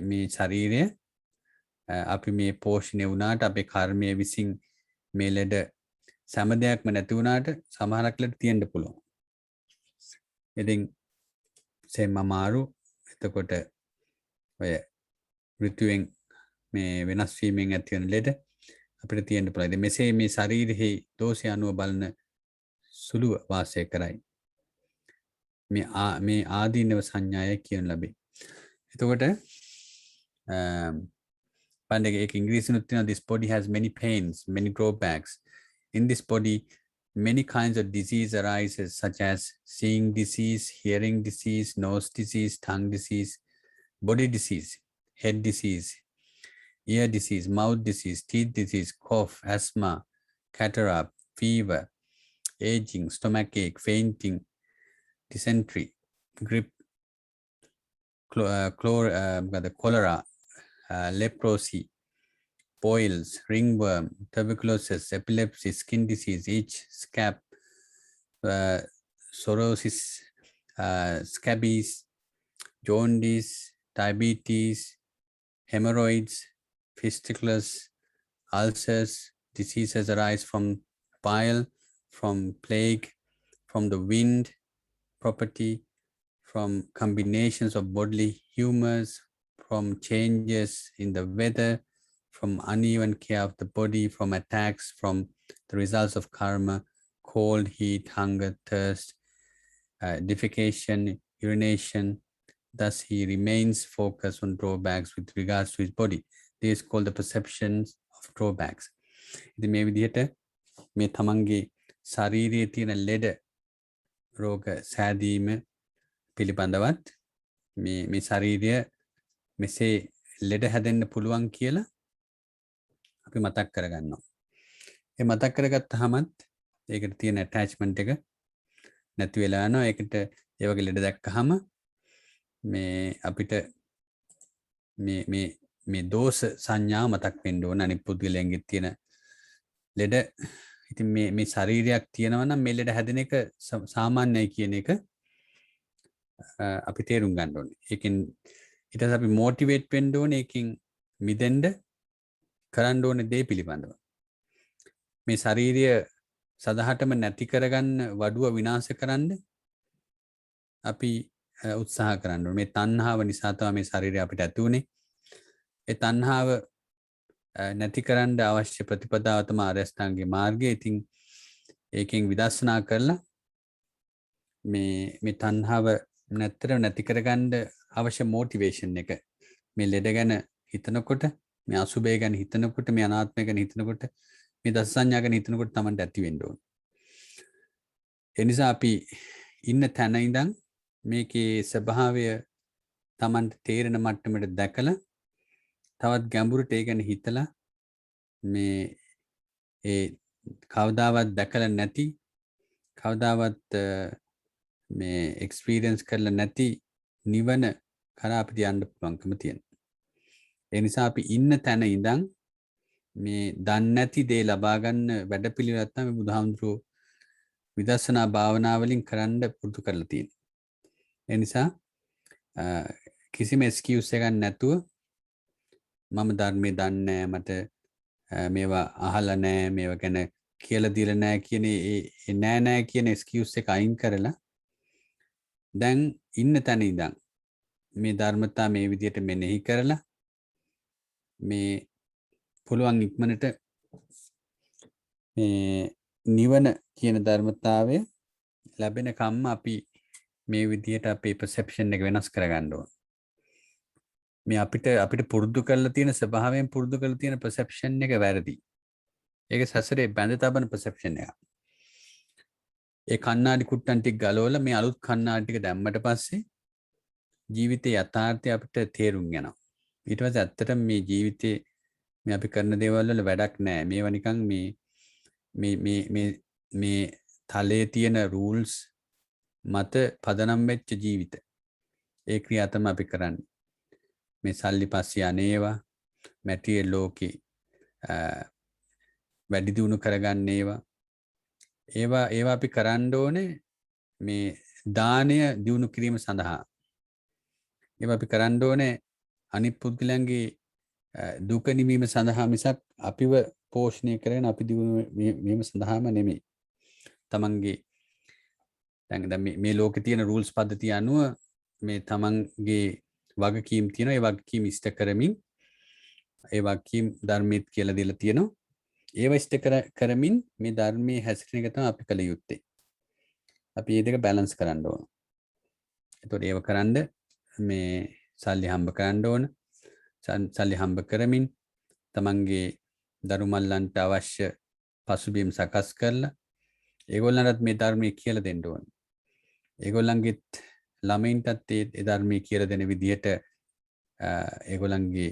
A: මේ ශරීරය අපි මේ පෝෂණය වුණාට අපේ කර්මය විසින් මේ ලෙඩ සෑම දෙයක්ම නැති වුණාට සමහරක් ලෙඩ තියෙන්න පුළුවන්. ඉතින් සෙම මාරු එතකොට ඔය ඍතුවෙන් මේ වෙනස් වීමෙන් ඇති වෙන ලෙඩ අපිට තියෙන්න පුළුවන්. ඉතින් මෙසේ මේ ශරීරෙහි දෝෂය අනුව බලන සුළුව වාසය කරයි. මේ ආදීනව සංඥාය කියන ලැබේ. එතකොට ඒක ඉංග්‍රීසිනුත් තියෙනවා. This body has many pains, many drawbacks. In this body, many kinds of disease arises, such as seeing disease, hearing disease, nose disease, tongue disease, body disease, head disease, ear disease, mouth disease, teeth disease, cough, asthma, cataract, fever, aging, stomachache, fainting, dysentery, grip, cholera, leprosy, boils, ringworm, tuberculosis, epilepsy, skin disease, itch, scab, psoriasis, scabies, jaundice, diabetes, hemorrhoids, fistulas, ulcers. Diseases arise from bile, from plague, from the wind property, from combinations of bodily humors, from changes in the weather, from uneven care of the body, from attacks, from the results of karma, cold, heat, hunger, thirst, defecation, urination, Thus, he remains focused on drawbacks with regards to his body. This is called the perceptions of drawbacks. ඉතින් මේ විදිහට මේ තමන්ගේ ශරීරයේ තියෙන ලෙඩ රෝග සෑදීම පිළිබඳවත් මේ ශරීරය මෙසේ ලෙඩ හැදෙන්න පුළුවන් කියලා අපි මතක් කරගන්නවා. ඒ මතක් කරගත්තාමත් ඒකට තියෙන attachment එක නැති වෙලා යනවා. ඒකට ඒ වගේ ලෙඩ දැක්කහම මේ අපිට මේ දෝෂ සංඥා මතක් වෙන්න ඕන අනිත් පුද්ගලයන්ගේ තියෙන ලෙඩ. ඉතින් මේ ශරීරයක් තියෙනවා නම් මේ ලෙඩ හැදෙන එක සාමාන්‍යයි කියන එක අපි තේරුම් ගන්න ඕනේ. ඒකෙන් ඊට පස්සේ අපි මොටිවේට් වෙන්න ඕනේ ඒකෙන් මිදෙන්න කරන්න ඕනේ දේ පිළිබඳව. මේ ශාරීරිය සදහටම නැති කරගන්න වඩුව විනාශ කරන්න අපි උත්සාහ කරන්න ඕනේ. මේ තණ්හාව නිසා තමයි මේ ශරීරය අපිට ඇති උනේ. ඒ තණ්හාව නැති කරන්න අවශ්‍ය ප්‍රතිපදාව තමයි ආර්ය අෂ්ටාංගික මාර්ගය. ඉතින් ඒකෙන් විදර්ශනා කරලා මේ තණ්හාව නැති කරගන්න අවශ්‍ය මොටිවේෂන් එක මේ ලෙඩ ගැන හිතනකොට, මේ අසුබය ගැන හිතනකොට, මේ අනාත්මය ගැන හිතනකොට, මේ දස සංඥා ගැන හිතනකොට Tamanට ඇති වෙන්න ඕන. ඒ නිසා අපි ඉන්න තැන ඉඳන් මේකේ ස්වභාවය Tamanට තේරෙන මට්ටමට දැකලා තවත් ගැඹුරට ඒ ගැන හිතලා මේ ඒ කවදාවත් දැකලා නැති, කවදාවත් මේ එක්ස්පීරියන්ස් කරලා නැති නිවන කරා අපිට යන්න පුළුවන්කම තියෙනවා. ඒ නිසා අපි ඉන්න තැන ඉඳන් මේ දන්නේ නැති දේ ලබා ගන්න වැඩපිළිවෙලක් තමයි බුදුහාමුදුරුවෝ විදර්ශනා භාවනා වලින් කරන්න පුරුදු කරලා තියෙන්නේ. ඒ නිසා කිසිම එක්ස්කියුස් එකක් නැතුව මම ධර්මයේ දන්නේ නැහැ, මට මේවා අහලා නැහැ, මේවා ගැන කියලා දීලා නැහැ කියන ඒ නෑ කියන එක්ස්කියුස් එක අයින් කරලා දැන් ඉන්න තැන ඉඳන් මේ ධර්මතා මේ විදිහට මෙනෙහි කරලා මේ පුළුවන් ඉක්මනට මේ නිවන කියන ධර්මතාවය ලැබෙන කම්ම අපි මේ විදිහට අපේ perception එක වෙනස් කරගන්න ඕන. මේ අපිට පුරුදු කරලා තියෙන ස්වභාවයෙන් පුරුදු කරලා තියෙන perception එක වැරදි. ඒක සසරේ බැඳ තබන perception එක. ඒ කණ්ණාඩි කුට්ටන් ටික ගලවලා මේ අලුත් කණ්ණාඩි ටික දැම්මට පස්සේ ජීවිතේ යථාර්ථය අපිට තේරුම් යනවා. ඊට පස්සේ ඇත්තටම මේ ජීවිතේ මේ අපි කරන දේවල් වල වැඩක් නැහැ. මේවා නිකන් මේ තලයේ තියෙන rules මත පදනම් වෙච්ච ජීවිත. ඒ ක්‍රියා තමයි අපි කරන්නේ. මේ සල්ලි පස්සේ අනේවා, මැටීරියල් ලෝකේ වැඩි දියුණු කරගන්න ඒවා අපි කරන්න ඕනේ මේ දානය දියුණු කිරීම සඳහා. ඒවා අපි කරන්න ඕනේ අනිත් පුද්ගලයන්ගේ දුක නිවීම සඳහා මිසක් අපිව පෝෂණය කරගෙන අපි දියුණු වීම සඳහාම නෙමෙයි. තමන්ගේ දැන් මේ ලෝකේ තියෙන rules පද්ධතිය අනුව මේ තමන්ගේ වගකීම් තියෙනවා. ඒ වගකීම් ඉෂ්ට කරමින් ඒ වගකීම් ධර්මෙත් කියලා දීලා තියෙනවා. ඒව ඉෂ්ට කරමින් මේ ධර්මයේ හැසිරෙන එක තමයි අපි කළ යුත්තේ. අපි මේ දෙක බැලන්ස් කරන්න ඕන. එතකොට ඒව කරන්න මේ සල්ලි හම්බ කරන්න ඕන. සල්ලි හම්බ කරමින් තමන්ගේ දරු මල්ලන්ට අවශ්‍ය පසුබිම් සකස් කරලා ඒගොල්ලන්ටත් මේ ධර්මයේ කියලා දෙන්න ඕන. ඒගොල්ලන්ගෙත් ළමයින්ටත් ඒ ධර්මයේ කියලා දෙන විදිහට ඒගොල්ලන්ගේ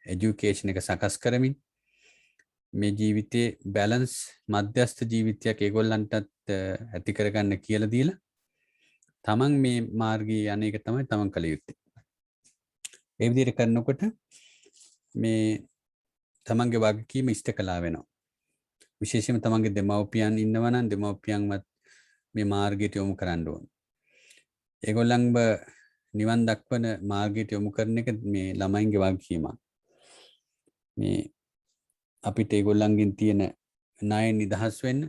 A: এডুকেෂන් එක සකස් කරමින් මේ ජීවිතේ බැලන්ස් මධ්‍යස්ථ ජීවිතයක් ඒගොල්ලන්ටත් ඇති කරගන්න කියලා දීලා තමන් මේ මාර්ගයේ අනේක තමයි තමන් කළ යුත්තේ. ඒ විදිහට කරනකොට මේ තමන්ගේ වගකීම ඉෂ්ට කළා වෙනවා. විශේෂයෙන්ම තමන්ගේ දෙමව්පියන් ඉන්නවා නම් දෙමව්පියන්වත් මේ මාර්ගයට යොමු කරන්න ඕන. ඒගොල්ලන්ව නිවන් දක්වන මාර්ගයට යොමු කරන එක මේ ළමයින්ගේ වගකීමක්. මේ අපිට ඒගොල්ලන්ගෙන් තියෙන ණය නිදහස් වෙන්න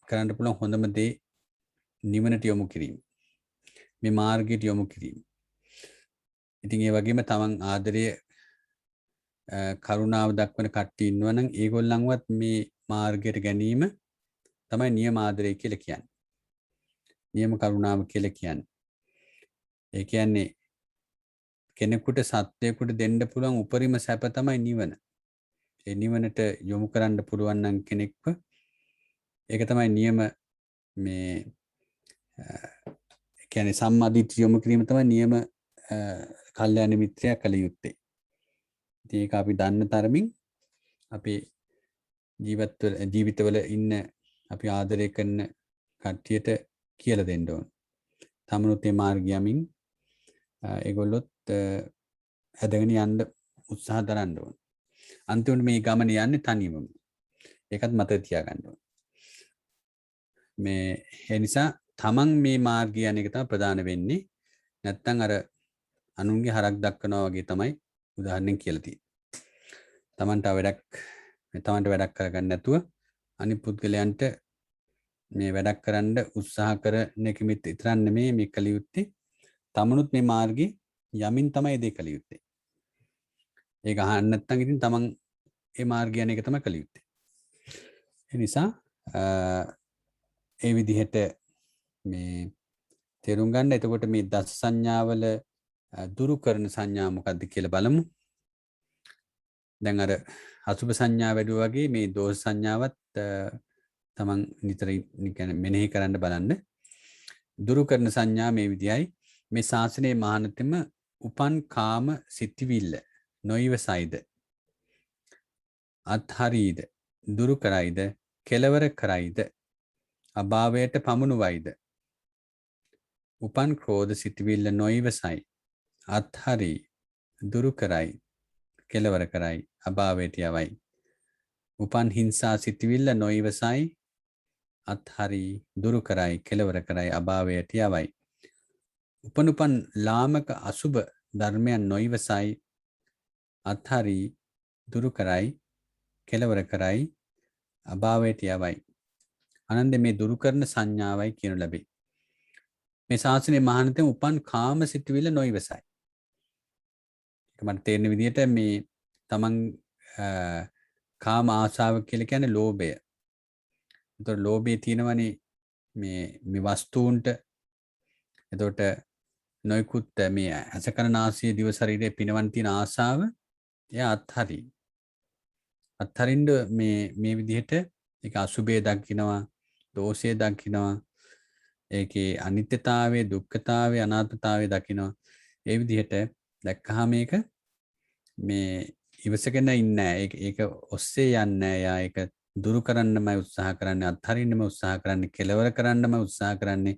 A: කරන්න පුළුවන් හොඳම දේ නිවනට යොමු කිරීම. මේ මාර්ගයට යොමු කිරීම. ඉතින් ඒ වගේම තමන් ආදරය කරුණාව දක්වන කට්ටිය ඉන්නවා නම් ඒගොල්ලන්වත් මේ මාර්ගයට ගැනීම තමයි නියම ආදරය කියලා කියන්නේ. නියම කරුණාව කියලා කියන්නේ. ඒ කියන්නේ කෙනෙකුට සත්‍යයකට දෙන්න පුළුවන් උපරිම සැප තමයි නිවන. ඒ නිවනට යොමු කරන්න පුළුවන් නම් කෙනෙක්ව ඒක තමයි නියම මේ කියන්නේ සම්මාදිට්ඨිය යොමු කිරීම තමයි නියම කල්යාණ මිත්‍රයා කළ යුත්තේ. ඉතින් ඒක අපි දන්න තරමින් අපේ ජීවිතවල ඉන්න අපි ආදරය කරන කට්ටියට කියලා දෙන්න ඕන. තමනුත් මේ මාර්ගය යමින් ඒගොල්ලොත් හැදගෙන යන්න උත්සාහ දරන්න ඕන. අන්තිමට මේ ගමන යන්නේ තනියමම. ඒකත් මතක තියාගන්න ඕන. මේ ඒ නිසා තමන් මේ මාර්ගය යන එක තමයි ප්‍රධාන වෙන්නේ. නැත්තම් අර අනුන්ගේ හරක් දක්වනවා වගේ තමයි උදාහරණයක් කියලා තියෙන්නේ. තමන්ට වැඩක් කරගන්න නැතුව අනිත් පුද්ගලයන්ට මේ වැඩක් කරන්න උත්සාහ කරන එක විතරක් නෙමෙයි මේ කළ යුත්තේ. තමනුත් මේ මාර්ගේ යමින් තමයි ඒ දේ කළ යුත්තේ. ඒක අහන්න නැත්නම් ඉතින් තමන් ඒ මාර්ගය යන එක තමයි කළ යුත්තේ. ඒ නිසා ඒ විදිහට මේ තේරුම් ගන්න. එතකොට මේ දස සංඥාවල දුරු කරන සංඥා මොකක්ද කියලා බලමු. දැන් අර අසුභ සංඥා වැඩුවා වගේ මේ දෝෂ සංඥාවත් තමන් නිතර මෙනෙහි කරන්න බලන්න. දුරු කරන සංඥා මේ විදිහයි. මේ ශාසනයේ මහානතම උපන් කාම සිතිවිල්ල නොයිවසයිද අත්හරීද දුරු කරයිද කෙලවර කරයිද අභාවයට පමුණුවයිද උපන් ක්‍රෝධ සිතිවිල්ල නොයිවසයි අත්හරි දුරු කරයි කෙලවර කරයි අභාවයට යවයි උපන් හිංසා සිතිවිල්ල නොයිවසයි අත්හරි දුරු කරයි කෙලවර කරයි අභාවයට යවයි උපන් ලාමක අසුභ ධර්මයන් නොයිවසයි අත්හරි දුරු කරයි කෙලවර කරයි අභාවයට යවයි අනන්ද මේ දුරු කරන සංඥාවයි කියනු ලැබේ. මේ ශාසනයේ මහානතෙන් උපන් කාම සිතුවිල්ල නොයිවසයි. ඒක මට තේරෙන විදිහට මේ තමන් කාම ආශාව කියලා කියන්නේ ලෝභය. ඒතකොට ලෝභය තියෙනවනේ මේ වස්තුන්ට. එතකොට නොයිකුත් මේ අසකරනාසය දිව ශරීරයේ පිනවන් තියෙන ආශාව එයා අත්හරි. අත්හරින්න මේ විදිහට ඒක අසුභය දකින්නවා, දෝෂය දකින්නවා, ඒකේ අනිත්‍යතාවය, දුක්ඛතාවය, අනාත්මතාවය දකින්නවා. ඒ විදිහට දැක්කහම මේක මේ ඉවසගෙන ඉන්නේ ඒක ඔස්සේ යන්නේ යා ඒක දුරු කරන්නමයි උත්සාහ කරන්නේ, අත්හරින්නම උත්සාහ කරන්නේ, කෙලවර කරන්නම උත්සාහ කරන්නේ.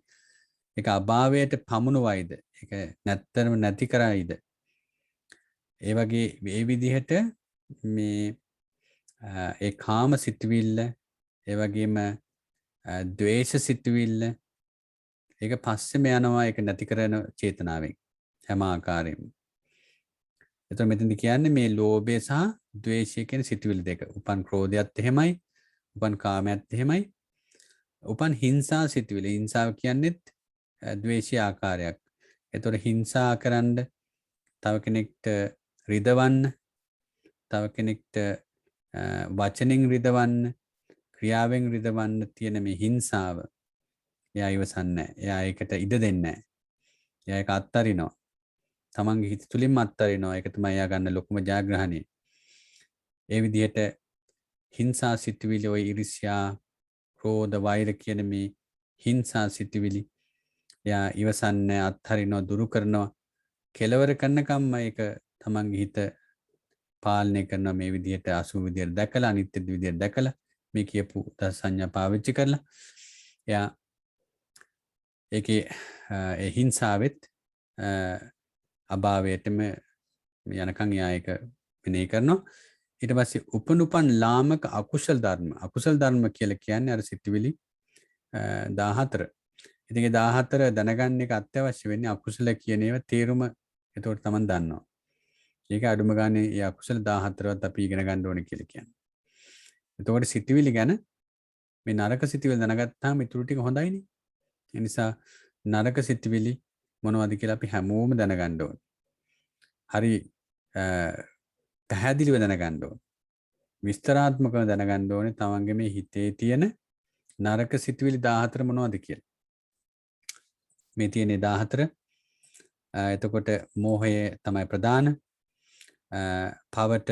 A: ඒක අභාවයට පමුණුවයිද? ඒක නැත්තරම නැති කරයිද? ඒ වගේ මේ විදිහට මේ ඒ කාම සිතුවිල්ල ඒ වගේම ද්වේෂ සිතුවිල්ල ඒක පස්සෙම යනවා ඒක නැති කරන චේතනාවෙන් හැම ආකාරයෙන්ම. එතකොට මෙතනදි කියන්නේ මේ ලෝභය සහ ද්වේෂය කියන සිතුවිලි දෙක. උපන් ක්‍රෝධයත් එහෙමයි, උපන් කාමයත් එහෙමයි. උපන් හිංසා සිතුවිලි. හිංසාව කියන්නේත් ද්වේෂී ආකාරයක්. එතකොට හිංසා කරන්න තව කෙනෙක්ට රිදවන්න, තව කෙනෙක්ට වචනෙන් රිදවන්න, ක්‍රියාවෙන් රිදවන්න තියෙන මේ හිංසාව එයා ඉවසන්නේ නැහැ. එයා ඒකට ඉඩ දෙන්නේ නැහැ. එයා ඒක අත්හරිනවා. තමන්ගේ හිත තුලින්ම අත්හරිනවා. ඒක තමයි එයා ගන්න ලොකුම ජයග්‍රහණය. ඒ විදිහට හිංසා සිතුවිලි ඔය ඉරිසියා, ක්‍රෝධ, වෛර කියන මේ හිංසා සිතුවිලි එයා ඉවසන්නේ අත්හරිනවා, දුරු කරනවා. කෙලවර කරනකම්ම ඒක තමන්ගේ හිත පාලනය කරනවා මේ විදිහට අසුභ විදිහට දැකලා අනිත්‍ය විදිහට දැකලා මේ කියපු දස සංඥා පාවිච්චි කරලා එයා ඒකේ ඒ හිංසාවෙත් අභාවයටම යනකම් එයා ඒක මෙනෙහි කරනවා. ඊට පස්සේ උපන් ලාමක අකුසල ධර්ම කියලා කියන්නේ අර සිතුවිලි 14. ඉතින් ඒ 14 දැනගන්න එක අත්‍යවශ්‍ය වෙන්නේ අකුසල කියන ඒවා තේරුම. එතකොට තමයි දන්නවා. ඒක අඩුම ගානේ ඒ අකුසල 14වත් අපි ඉගෙන ගන්න ඕනේ කියලා කියන්නේ. එතකොට සිතුවිලි ගැන මේ නරක සිතුවිලි දැනගත්තාම ඊටු ටික හොඳයිනේ. ඒ නිසා නරක සිතුවිලි මොනවද කියලා අපි හැමෝම දැනගන්න ඕනේ. හරි පැහැදිලිව දැනගන්න ඕනේ. විස්තරාත්මකව දැනගන්න ඕනේ තමන්ගේ මේ හිතේ තියෙන නරක සිතුවිලි 14 මොනවද කියලා. මේ තියෙන 14 එතකොට මෝහය තමයි ප්‍රධාන. පවට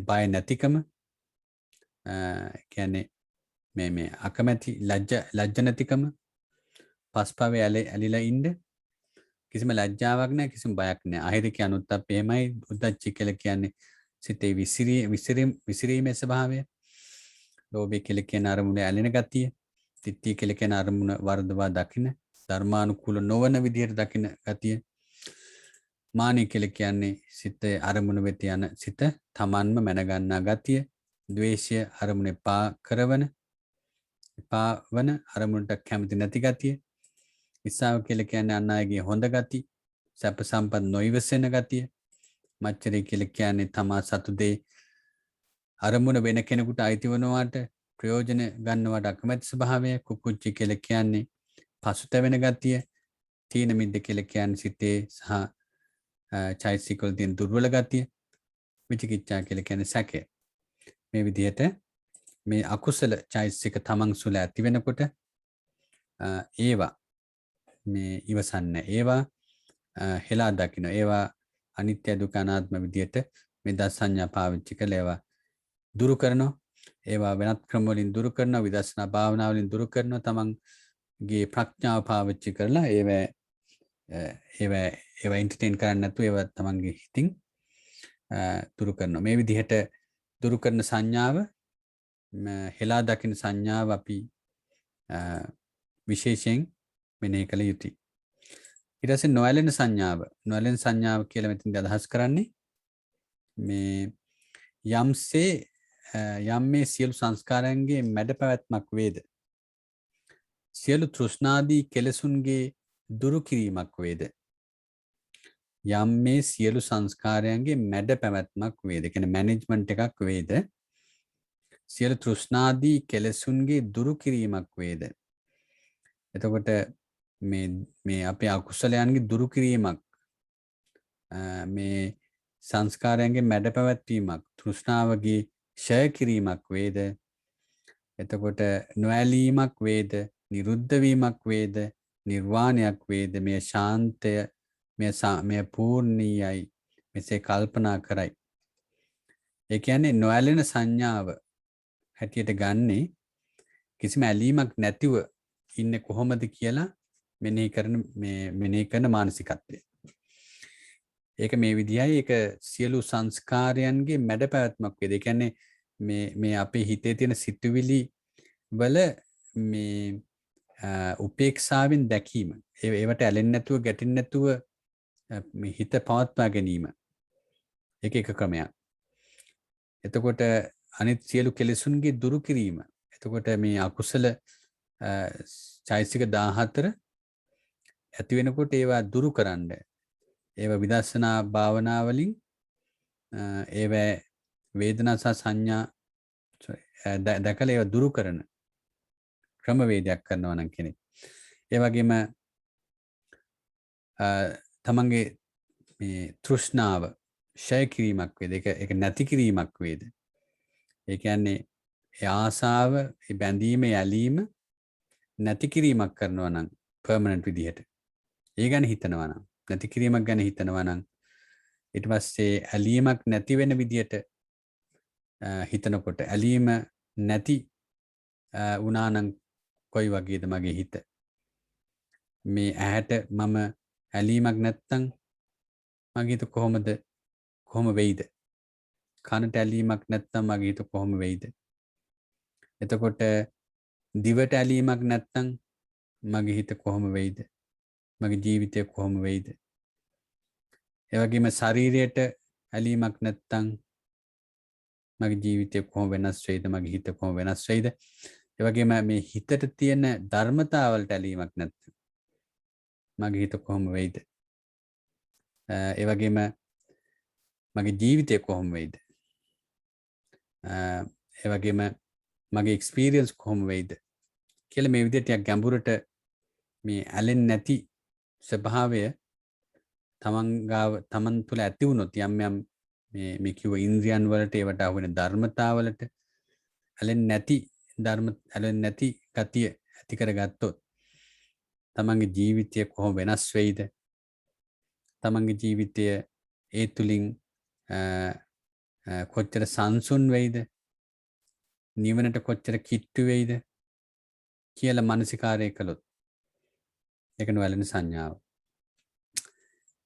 A: බය නැතිකම, කියන්නේ මේ අකමැති ලැජ්ජ නැතිකම, පස්පවේ ඇලිලා ඉන්න, කිසිම ලැජ්ජාවක් නැහැ, කිසිම බයක් නැහැ. අහිරික අනුත්තප්ප එහෙමයි. උද්දච්ච කියලා කියන්නේ සිතේ විසිරීමේ ස්වභාවය. ලෝභය කියලා කියන අරමුණ ඇලෙන ගතිය. තිත්තිය කියලා කියන අරමුණ වර්ධවා දකින්න, ධර්මානුකූල නොවන විදිහට දකින්න ගතිය. මානිය කියලා කියන්නේ සිත අරමුණ වෙත යන සිත තමන්ම මැනගන්නා ගතිය. ද්වේෂය අරමුණ එපා වන අරමුණට කැමති නැති ගතිය. ඉස්සාව කියලා කියන්නේ අන් අයගේ හොඳ ගති, සැප සම්පත් නොයිවසෙන ගතිය. මච්චරේ කියලා කියන්නේ තමා සතු දේ අරමුණ වෙන කෙනෙකුට අයිති වනවාට ප්‍රයෝජන ගන්නවට අකමැති ස්වභාවය. කුකුච්චි කියලා කියන්නේ පසුතැවෙන ගතිය. තීන මිද්ද කියලා කියන්නේ සිතේ සහ චෛතසික වල තියෙන දුර්වල ගතිය. විචිකිච්ඡා කියලා කියන්නේ සැකය. මේ විදිහට මේ අකුසල චෛතසික තමන් සුල ඇති වෙනකොට ඒවා මේ ඉවසන්නේ, ඒවා හෙලා දකින්න, ඒවා අනිත්‍ය දුක්ඛ අනාත්ම විදිහට මේ දස සංඥා පාවිච්චි කරලා ඒවා දුරු කරනවා. ඒවා වෙනත් ක්‍රම වලින් දුරු කරනවා, විදර්ශනා භාවනා වලින් දුරු කරනවා. තමන්ගේ ප්‍රඥාව පාවිච්චි කරලා ඒවා එන්ටර්ටේන් කරන්නේ නැතුව ඒවා තමන්ගේ හිතින් දුරු කරනවා. මේ විදිහට දුරු කරන සංඥාව, හෙලා දකින්න සංඥාව අපි විශේෂයෙන් මෙනෙහි කළ යුතුයි. ඊට පස්සේ නොඇලෙන සංඥාව කියලා මෙතනදී අදහස් කරන්නේ මේ යම් මේ සියලු සංස්කාරයන්ගේ මැඩ පැවැත්මක් වේද, සියලු තෘෂ්ණාදී කෙලෙසුන්ගේ දුරු කිරීමක් වේද, යම් මේ සියලු සංස්කාරයන්ගේ මැඩ පැවැත්මක් වේද, කියන්නේ මැනේජ්මන්ට් එකක් වේද, සියලු තෘෂ්ණාදී කෙලෙසුන්ගේ දුරු කිරීමක් වේද. එතකොට මේ අපේ අකුසලයන්ගේ දුරු කිරීමක්, මේ සංස්කාරයන්ගේ මැඩ පැවැත්වීමක්, තෘෂ්ණාවගේ ක්ෂය කිරීමක් වේද. එතකොට නොඇලීමක් වේද, නිරුද්ධ වීමක් වේද, නිර්වාණයක් වේද. මේ ශාන්තය, මේ පූර්ණීයයි මෙසේ කල්පනා කරයි. ඒ කියන්නේ නොඇලෙන සංඥාව හැටියට ගන්නේ කිසිම ඇලීමක් නැතිව ඉන්නේ කොහොමද කියලා මෙනෙහි කරන මානසිකත්වය. ඒක මේ විදිහයි. ඒක සියලු සංස්කාරයන්ගේ මැඩ පැවැත්මක් වේද. ඒ කියන්නේ මේ අපේ හිතේ තියෙන සිතුවිලි වල මේ උපේක්ෂාවෙන් දැකීම, ඒවට ඇලෙන්නේ නැතුව, ගැටෙන්නේ නැතුව මේ හිත පවත්වා ගැනීම. ඒක එක ක්‍රමයක්. එතකොට අනිත් සියලු කෙලෙසුන්ගේ දුරු කිරීම. එතකොට මේ අකුසල චෛතසික 14 ඇති වෙනකොට ඒවා දුරු කරන්න, ඒවා විදර්ශනා භාවනා වලින් ඒවා වේදනා සහ සංඥා දැකලා ඒවා දුරු කරන ක්‍රමවේදයක් කරනවා නම් කෙනෙක්. ඒ වගේම තමන්ගේ මේ තෘෂ්ණාව ක්ෂය කිරීමක් වේද, ඒක නැති කිරීමක් වේද. ඒ කියන්නේ ඒ ආසාව, ඒ බැඳීම, ඇලීම නැති කිරීමක් කරනවා නම් පර්මනන්ට් විදිහට, ඒ ගැන හිතනවා නම්, නැති කිරීමක් ගැන හිතනවා නම්, ඊට පස්සේ ඇලීමක් නැති වෙන විදිහට හිතනකොට, ඇලීම නැති වුණා නම් කොයි වගේද මගේ හිත? මේ ඇහැට මම ඇලීමක් නැත්තම් මගේ හිත කොහොම වෙයිද? කනට ඇලීමක් නැත්තම් මගේ හිත කොහොම වෙයිද? එතකොට දිවට ඇලීමක් නැත්තම් මගේ හිත කොහොම වෙයිද? මගේ ජීවිතය කොහොම වෙයිද? ඒ වගේම ශරීරයට ඇලීමක් නැත්තම් මගේ ජීවිතය කොහොම වෙනස් වෙයිද? මගේ හිත කොහොම වෙනස් වෙයිද? ඒ වගේම මේ හිතට තියෙන ධර්මතාවලට ඇලීමක් නැත්තම් මගේ හිත කොහොම වෙයිද? ඒ වගේම මගේ ජීවිතය කොහොම වෙයිද? ඒ වගේම මගේ එක්ස්පීරියන්ස් කොහොම වෙයිද කියලා මේ විදිහට ටිකක් ගැඹුරට මේ ඇලෙන්නේ නැති ස්වභාවය තමන් තුළ ඇති වුණොත්, යම් මේ කිව්ව ඉන්ද්‍රියන් වලට, ඒවට අහු වෙන ධර්මතාවලට ඇලෙන්නේ නැති ගතිය ඇති කරගත්තොත්, තමන්ගේ ජීවිතය කොහොම වෙනස් වෙයිද? තමන්ගේ ජීවිතය ඒ තුලින් කොච්චර සංසුන් වෙයිද? නිවනට කොච්චර කිට්ටු වෙයිද කියලා මානසිකාරය කළොත් ඒක නොඇලෙන සංඥාව.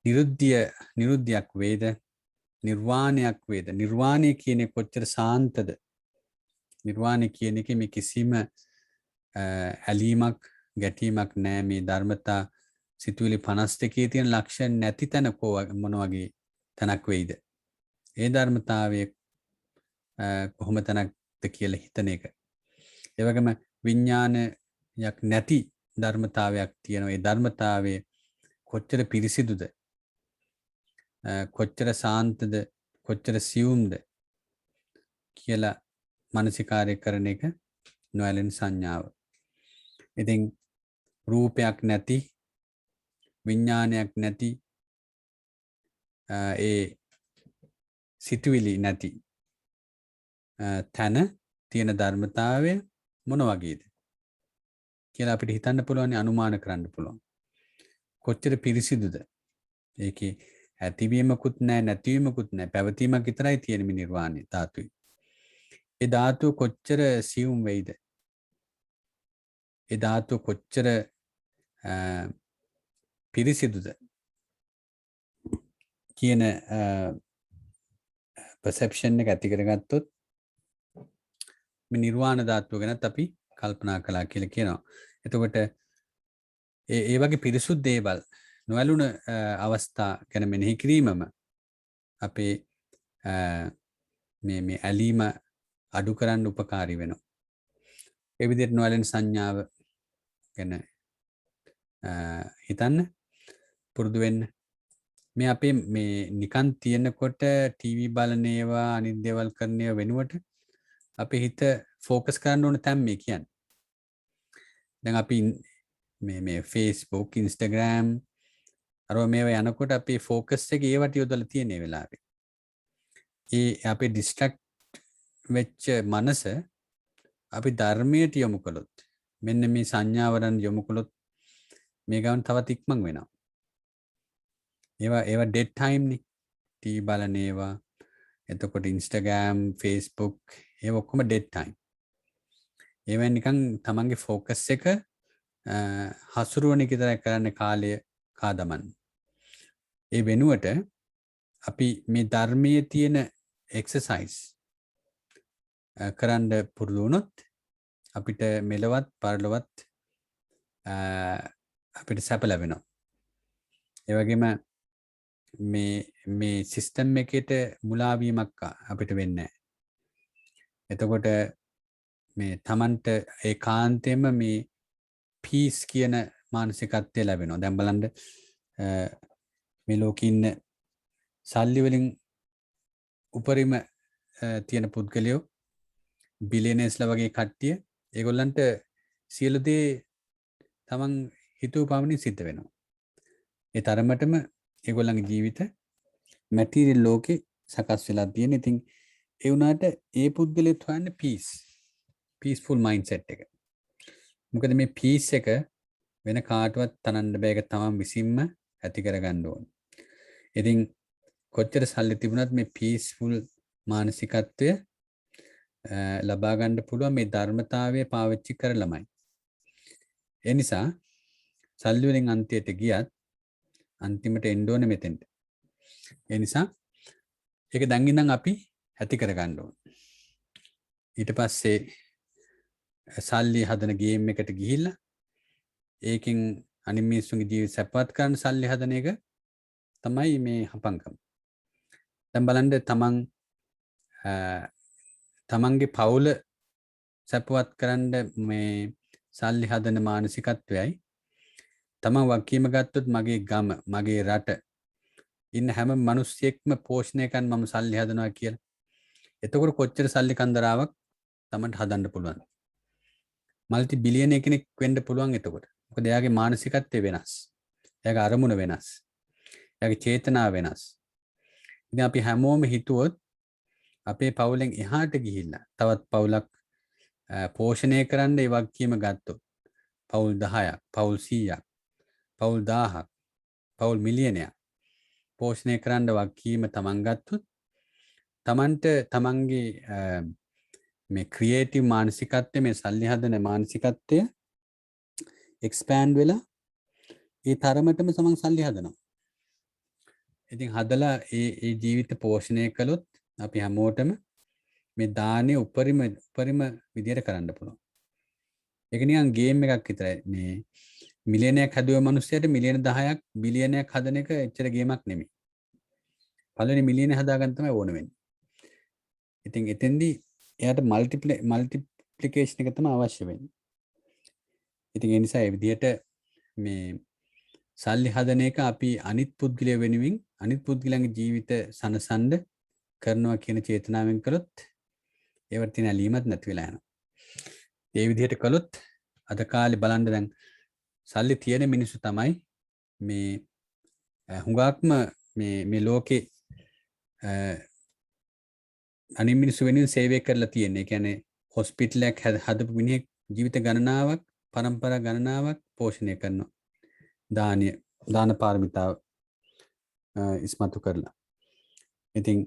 A: නිරුද්ධියක් වේද? නිර්වාණයක් වේද? නිර්වාණය කියන්නේ කොච්චර සාන්තද? නිර්වාණය කියන එකේ මේ කිසිම ඇලීමක් ගැටීමක් නැහැ. මේ ධර්මතා සිතුවිලි 52 තියෙන ලක්ෂණ නැති තැන මොන වගේ තැනක් වෙයිද? ඒ ධර්මතාවයේ කොහොම තැනක්ද කියලා හිතන එක. ඒ වගේම විඥානයක් නැති ධර්මතාවයක් තියෙනවා. ඒ ධර්මතාවයේ කොච්චර පිරිසිදුද? කොච්චර සාන්තද? කොච්චර සියුම්ද කියලා මානසිකාරය කරන එක නොඇලෙන සංඥාව. ඉතින් රූපයක් නැති, විඥානයක් නැති, ඒ සිතුවිලි නැති තැන තියෙන ධර්මතාවය මොන වගේද කියලා අපිට හිතන්න පුළුවන්, අනුමාන කරන්න පුළුවන්. කොච්චර පිරිසිදුද? ඒකේ ඇතිවීමකුත් නැහැ, නැතිවීමකුත් නැහැ. පැවතීමක් විතරයි තියෙන මේ නිර්වාණය ධාතුයි. ඒ ධාතුව කොච්චර සියුම් වෙයිද? ඒ ධාතුව කොච්චර පිරිසිදුද කියන perception එක ඇති කරගත්තොත් මේ නිර්වාණ ධාතුව ගැනත් අපි කල්පනා කළා කියලා කියනවා. එතකොට ඒ වගේ පිරිසුදු දේවල් නොඇලුන අවස්ථා ගැන මෙනෙහි කිරීමම අපේ මේ ඇලීම අඩු කරන්න උපකාරී වෙනවා. ඒ විදිහට නොඇලෙන සංඥාව ගැන හිතන්න පුරුදු වෙන්න. මේ අපේ මේ නිකන් තියෙනකොට ටීවී බලන ඒවා අනිත් දේවල් කරන ඒවා වෙනුවට අපේ හිත ફોකස් කරන්න ඕන තැන් මේ කියන්නේ. දැන් අපි මේ Facebook, Instagram අරව මේවා යනකොට අපේ ફોකස් එක ඒවට යොදලා තියෙන වෙලාවේ. ඒ අපේ ඩිස්ට්‍රැක්ට් වෙච්ච මනස අපි ධර්මයට යොමු කළොත්, මෙන්න මේ සංඥාවරන් යොමු කළොත් මේ ගමන් තවත් ඉක්මන් වෙනවා. ඒවා ඩෙඩ් ටයිම් නේ. ටීවී බලන ඒවා, එතකොට Instagram, Facebook ඒව ඔක්කොම ඩෙඩ් ටයිම්. ඒවෙන් නිකන් තමන්ගේ ફોකස් එක හසුරුවන එක විතරයි කරන්න කාලය කාදමන්න. ඒ වෙනුවට අපි මේ ධර්මයේ තියෙන එක්සර්සයිස් කරන්න පුරුදු වුණොත් අපිට මෙලවත් පරලොවත් අපිට සැප ලැබෙනවා. ඒ වගේම මේ සිස්ටම් එකේට මුලාවීමක් අපිට වෙන්නේ නැහැ. එතකොට මේ තමන්ට ඒකාන්තයෙන්ම මේ පීස් කියන මානසිකත්වය ලැබෙනවා. දැන් බලන්න මේ ලෝකේ ඉන්න සල්ලි වලින් උපරිම තියෙන පුද්ගලයෝ බිලියනර්ස්ලා වගේ කට්ටිය, ඒගොල්ලන්ට සියලු දේ තමන් හිතුව පමණින් සිද්ධ වෙනවා. ඒ තරමටම ඒගොල්ලන්ගේ ජීවිත මැටීරියල් ලෝකේ සකස් වෙලා තියෙන. ඉතින් ඒ වුණාට ඒ පුද්ගලයාත් හොයන්නේ පීස්ෆුල් මයින්ඩ්සෙට් එක. මොකද මේ පීස් එක වෙන කාටවත් තනන්න බෑ. ඒක තමන් විසින්ම ඇති කරගන්න ඕන. ඉතින් කොච්චර සල්ලි තිබුණත් මේ පීස්ෆුල් මානසිකත්වය ලබා ගන්න පුළුවන් මේ ධර්මතාවය පාවිච්චි කරලමයි. ඒ නිසා සල්ලි වලින් අන්තිමට ගියත් අන්තිමට එන්න ඕනේ මෙතෙන්ට. ඒ නිසා ඒක දැන් ඉඳන් අපි ඇති කරගන්න ඕන. ඊට පස්සේ සල්ලි හදන ගේම් එකට ගිහිල්ලා ඒකෙන් අනිත් මිනිස්සුන්ගේ ජීවිත සැපවත් කරන්න සල්ලි හදන එක තමයි මේ හපංකම. දැන් බලන්න තමන්ගේ පවුල සැපවත් කරන්න මේ සල්ලි හදන මානසිකත්වයයි තමන් වගකීම ගත්තොත් මගේ ගම, මගේ රට ඉන්න හැම මිනිස්සෙක්ම පෝෂණය කරන්න මම සල්ලි හදනවා කියලා. එතකොට කොච්චර සල්ලි කන්දරාවක් තමන්ට හදන්න පුළුවන්ද? මල්ටි බිලියනර් කෙනෙක් වෙන්න පුළුවන් එතකොට. මොකද එයාගේ මානසිකත්වය වෙනස්. එයාගේ අරමුණ වෙනස්. එයාගේ චේතනාව වෙනස්. ඉතින් අපි හැමෝම හිතුවොත් අපේ පවුලෙන් එහාට ගිහිල්ලා තවත් පවුලක් පෝෂණය කරන්න ඒ වගකීම ගත්තොත් පවුල් 10ක්, පවුල් 100ක්, පවුල් 1000ක් පවුල් මිලියනයක් පෝෂණය කරන්න වගකීම තමන් ගත්තොත් තමන්ට තමන්ගේ මේ ක්‍රියේටිව් මානසිකත්වය මේ සල්ලි හදන මානසිකත්වය එක්ස්පෑන්ඩ් වෙලා ඒ තරමටම තමන් සල්ලි හදනවා. ඉතින් හදලා ඒ ජීවිත පෝෂණය කළොත් අපි හැමෝටම මේ දානය උපරිම විදියට කරන්න පුළුවන්. ඒක නිකන් ගේම් එකක් විතරයි. මේ මිලියනයක් හැදුව මිනිස්සයාට මිලියන 10ක් බිලියනයක් හදන එක එච්චර ගේමක් නෙමෙයි. පළවෙනි මිලියන හදාගන්න තමයි ඕන වෙන්නේ. ඉතින් එතෙන්දී එයාට මල්ටිප්ලිකේෂන් එක තමයි අවශ්‍ය වෙන්නේ. ඉතින් ඒ නිසා ඒ විදිහට මේ සල්ලි හදන එක අපි අනිත් පුද්ගලයා වෙනුවෙන් අනිත් පුද්ගලයන්ගේ ජීවිත සනසන්න කරනවා කියන චේතනාවෙන් කළොත් ඒවට තියෙන ඇලීමක් නැති වෙලා යනවා. ඒ විදිහට කළොත් අද කාලේ බලන්න දැන් සල්ලි තියෙන මිනිස්සු තමයි මේ හුඟක්ම මේ ලෝකේ අනිත් මිනිස්සු වෙනුවෙන් සේවය කරලා තියෙන්නේ. ඒ කියන්නේ හොස්පිටල් එකක් හදපු මිනිහෙක් ජීවිත ගණනාවක් පරම්පරා ගණනාවක් පෝෂණය කරනවා. දාන පාරමිතාව ඉස්මතු කරලා. ඉතින්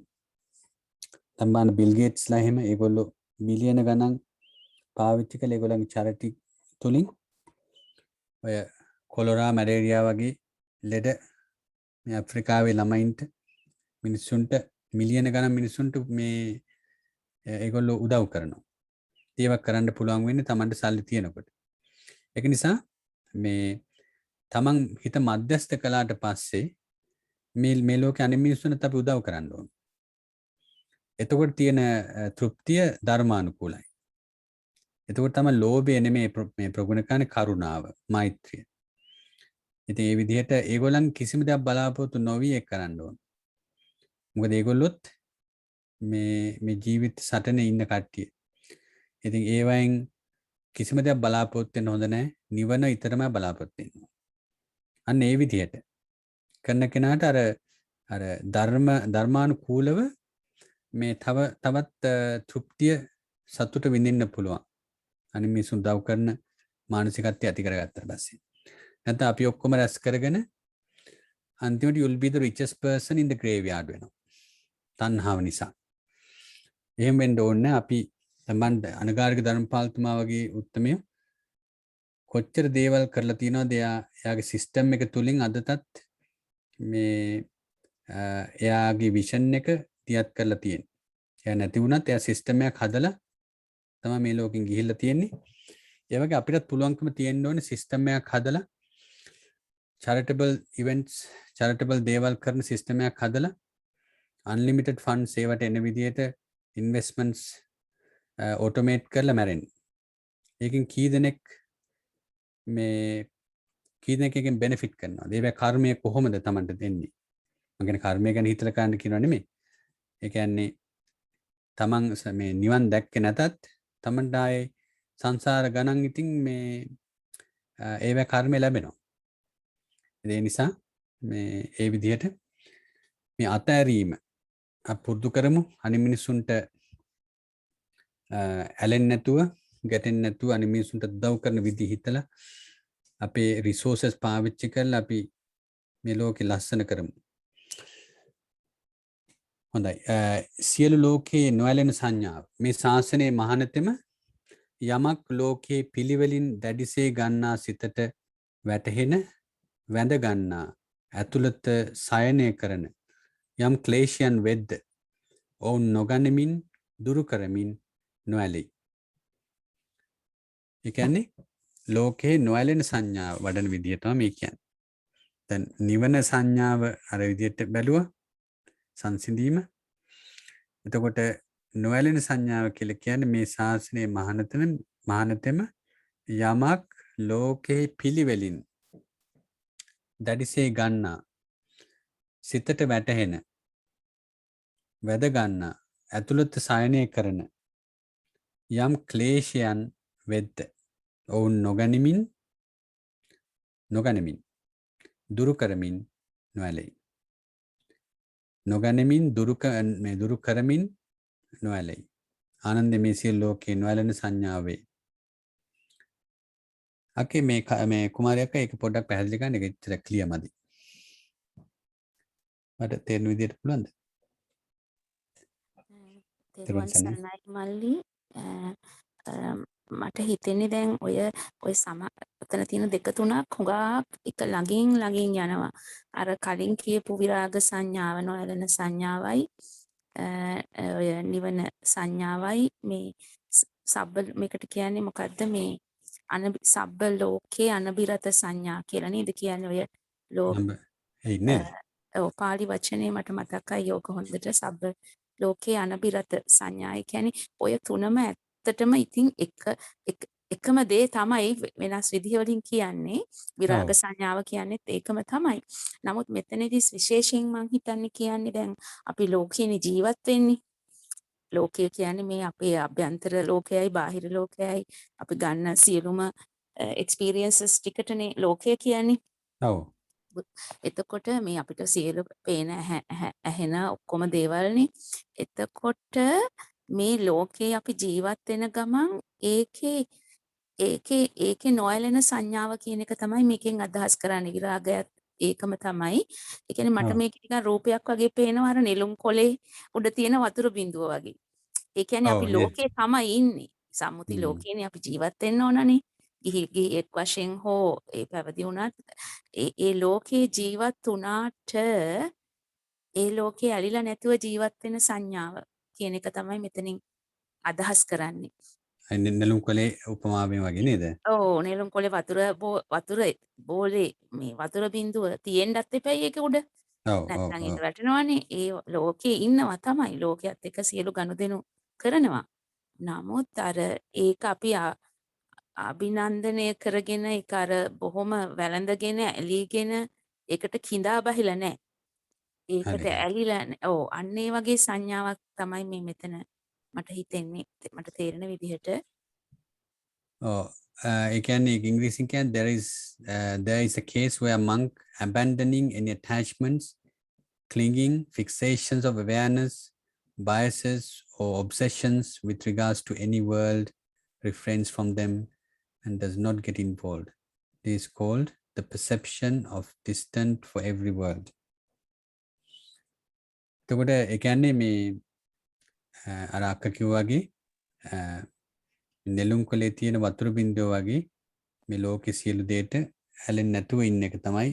A: තම්බාන බිල් ගේට්ස්ලා එහෙම ඒගොල්ලෝ මිලියන ගණන් පාවිච්චි කළ ඒගොල්ලන්ගේ චැරිටි තුලින් ඔය කොලරා මැලේරියා වගේ ලෙඩ මේ අප්‍රිකාවේ ළමයින්ට මිනිස්සුන්ට මිලියන ගණන් මිනිස්සුන්ට මේ ඒගොල්ලෝ උදව් කරනවා. ඒවක් කරන්න පුළුවන් වෙන්නේ Tamanට සල්ලි තියෙනකොට. ඒක නිසා මේ තමන් හිත මධ්‍යස්ථ කළාට පස්සේ මේ ලෝකේ අනිත් මිනිස්සුන්ට අපි උදව් කරන්න ඕන. එතකොට තියෙන තෘප්තිය ධර්මානුකූලයි. එතකොට තමයි ලෝභය නෙමෙයි මේ ප්‍රගුණ කරන කරුණාව, මෛත්‍රිය. ඉතින් මේ විදිහට ඒගොල්ලන් කිසිම දෙයක් බලාපොරොත්තු නොවි ඒක කරන්න ඕන. මොකද ඒගොල්ලොත් මේ ජීවිත සටනේ ඉන්න කට්ටිය. ඉතින් ඒ වයින් කිසිම දෙයක් බලාපොරොත්තු වෙන්න හොඳ නැහැ. නිවන ඊතරමයි බලාපොරොත්තු වෙන්න. අන්න ඒ විදිහට කරන කෙනාට අර ධර්මානුකූලව මේ තවත් තෘප්තිය සතුට විඳින්න පුළුවන්. අනිත් මිනිසුන් උදව් කරන මානසිකත්වය ඇති කරගත්තා පස්සේ. නැත්නම් අපි ඔක්කොම රැස් කරගෙන අන්තිමට you'll be the richest person in the graveyard වෙනවා. තණ්හාව නිසා. එහෙම වෙන්න ඕනේ අපි තමන් අනගාരിക ධර්මපාලතුමා වගේ උත්මයෝ කොච්චර දේවල් කරලා තියෙනවද එයාගේ සිස්ටම් එක තුලින් අදටත් මේ එයාගේ විෂන් එක තියත් කරලා තියෙන්නේ. එයා නැති වුණත් එයා සිස්ටම් එකක් හදලා තමයි මේ ලෝකෙන් ගිහිල්ලා තියෙන්නේ. ඒ වගේ අපිටත් පුළුවන්කම තියෙන්න ඕනේ සිස්ටම් එකක් හදලා charitable events charitable දේවල් කරන සිස්ටම් එකක් හදලා unlimited funds ඒවට එන විදිහට investments automate කරලා මැරෙන්න. ඒකෙන් කී දෙනෙක් එකෙන් බෙනිෆිට් කරනවා. ඒ කර්මය කොහොමද Tamanට දෙන්නේ? මම කියන්නේ කර්මය ගැන හිතලා ගන්න කියනවා නෙමෙයි. ඒ කියන්නේ Taman මේ නිවන් දැක්කේ නැතත් Tamanට ආයේ සංසාර ගණන් ඉතින් මේ ඒව කර්මය ලැබෙනවා. ඒ නිසා ඒ විදිහට මේ අතෑරීම පුරුදු කරමු. අනිත් මිනිසුන්ට ඇලෙන්නේ නැතුව ගැටෙන්නේ නැතුව අනිත් මිනිසුන්ට උදව් කරන විදිහ හිතලා අපේ රිසෝසස් පාවිච්චි කරලා අපි මේ ලෝකෙ ලස්සන කරමු. හොඳයි. සියලු ලෝකයේ නොඇලෙන සංඥාව. මේ ශාසනයේ මහානතෙම යමක් ලෝකයේ පිළිවෙලින් දැඩිසේ ගන්නා සිතට වැටහෙන වැඳ ගන්නා ඇතුළත සයනය කරන යම් ක්ලේශයන් වෙද්ද ඔවුන් නොගනිමින් දුරු කරමින් නොඇලෙයි. ඒ කියන්නේ ලෝකේ නොඇලෙන සංඥාව වඩන විදිය තමයි මේ කියන්නේ. දැන් නිවන සංඥාව අර විදියට බැලුවා සංසිඳීම. එතකොට නොඇලෙන සංඥාව කියලා කියන්නේ මේ ශාසනයේ මහානතෙම යමක් ලෝකේ පිළිවෙලින් දැඩිසේ ගන්නා සිතට වැටහෙන වැද ගන්නා ඇතුළත සයනය කරන යම් ක්ලේශයන් වෙද්ද ඔවුන් නොගනිමින් දුරු කරමින් නොඇලෙයි. නොගනිමින් දුරු කරමින් නොඇලෙයි. ආනන්ද මේ සියලු ලෝකේ නොඇලෙන සංඥාවේ අකේ මේ කුමාරයක ඒක පොඩ්ඩක් පැහැදිලි කරන්න. ඒක එච්චර ක්ලියර් මදි. මට තේරෙන විදිහට පුළුවන්ද?
B: තෙරුවන් සරණයි මල්ලි. මට හිතෙන්නේ දැන් ඔය ඔතන තියෙන දෙක තුනක් හුඟක් එක ළඟින් යනවා. අර කලින් කියපු විරාග සංඥාව නොයලන සංඥාවයි ඔය නිවන සංඥාවයි මේ සබ්බ මේකට කියන්නේ මොකද්ද මේ සබ්බ ලෝකේ අනබිරත සංඥා කියලා නේද කියන්නේ ඔය ලෝක
A: ඒ නේද?
B: ඔව් පාලි වචනේ මට මතකයි යෝග හොඳට සබ්බ ලෝකේ අනබිරත සංඥා. ඒ කියන්නේ ඔය තුනම ඇත්තටම ඉතින් එකම දේ තමයි වෙනස් විදිහ වලින් කියන්නේ. විරාග සංඥාව කියන්නේත් ඒකම තමයි. නමුත් මෙතනදී විශේෂයෙන් මම හිතන්නේ කියන්නේ දැන් අපි ලෝකේනේ ජීවත් වෙන්නේ. ලෝකය කියන්නේ මේ අපේ අභ්‍යන්තර ලෝකයයි බාහිර ලෝකයයි අපි ගන්න සියලුම එක්ස්පීරියන්සස් ටිකටනේ ලෝකය කියන්නේ.
A: ඔව්.
B: එතකොට මේ අපිට සියලු පේන ඇහෙන ඔක්කොම දේවල්නේ. එතකොට මේ ලෝකේ අපි ජීවත් වෙන ගමන් ඒකේ නොයැලෙන සංඥාව කියන එක තමයි මේකෙන් අදහස් කරන්නේ. විරාගයත් ඒකම තමයි. ඒ කියන්නේ මට මේක නිකන් රූපයක් වගේ පේනවා අර නෙළුම් කොලේ උඩ තියෙන වතුර බිඳුව වගේ. ඒ කියන්නේ අපි ලෝකේ තමයි ඉන්නේ. සම්මුති ලෝකේනේ අපි ජීවත් වෙන්න ඕනනේ. ගිහි එක් වශයෙන් හෝ ඒ පැවිදි වුණත් ඒ ලෝකේ ජීවත් වුණාට ඒ ලෝකේ ඇලිලා නැතුව ජීවත් වෙන සංඥාව කියන එක තමයි මෙතනින් අදහස් කරන්නේ.
A: නෙළුම් කොලේ උපමාවෙන් වගේ නේද?
B: ඔව් නෙළුම් කොලේ වතුර බෝලේ මේ වතුර බිඳුව තියෙන්නත් එපයි ඒක උඩ. නැත්නම් ඒක වැටෙනවනේ. ඒ ලෝකේ ඉන්නවා තමයි. ලෝකයේත් එක්ක සියලු ගනුදෙනු කරනවා. නමුත් අර ඒක අපි අභිනන්දනය කරගෙන ඒක අර බොහොම වැළඳගෙන ඇලීගෙන ඒකට කිඳා බහිලා නැහැ. ඒකට ඇලිලා ඔව් අන්න ඒ වගේ සංඥාවක් තමයි මේ මෙතන මට හිතෙන්නේ මට තේරෙන විදිහට.
A: ඒ කියන්නේ ඉංග්‍රීසියෙන් කියන්නේ there is a case where monk abandoning any attachments, clinging, fixations of awareness, biases or obsessions with regards to any world, refrains from them and does not get involved. This is called the perception of distant for every world. එතකොට ඒ කියන්නේ මේ අර අක්ක කිව්වාගේ නෙළුම් කොලේ තියෙන වතුර බින්දුව වගේ මේ ලෝකෙ සියලු දේට ඇලෙන්නේ නැතුව ඉන්න එක තමයි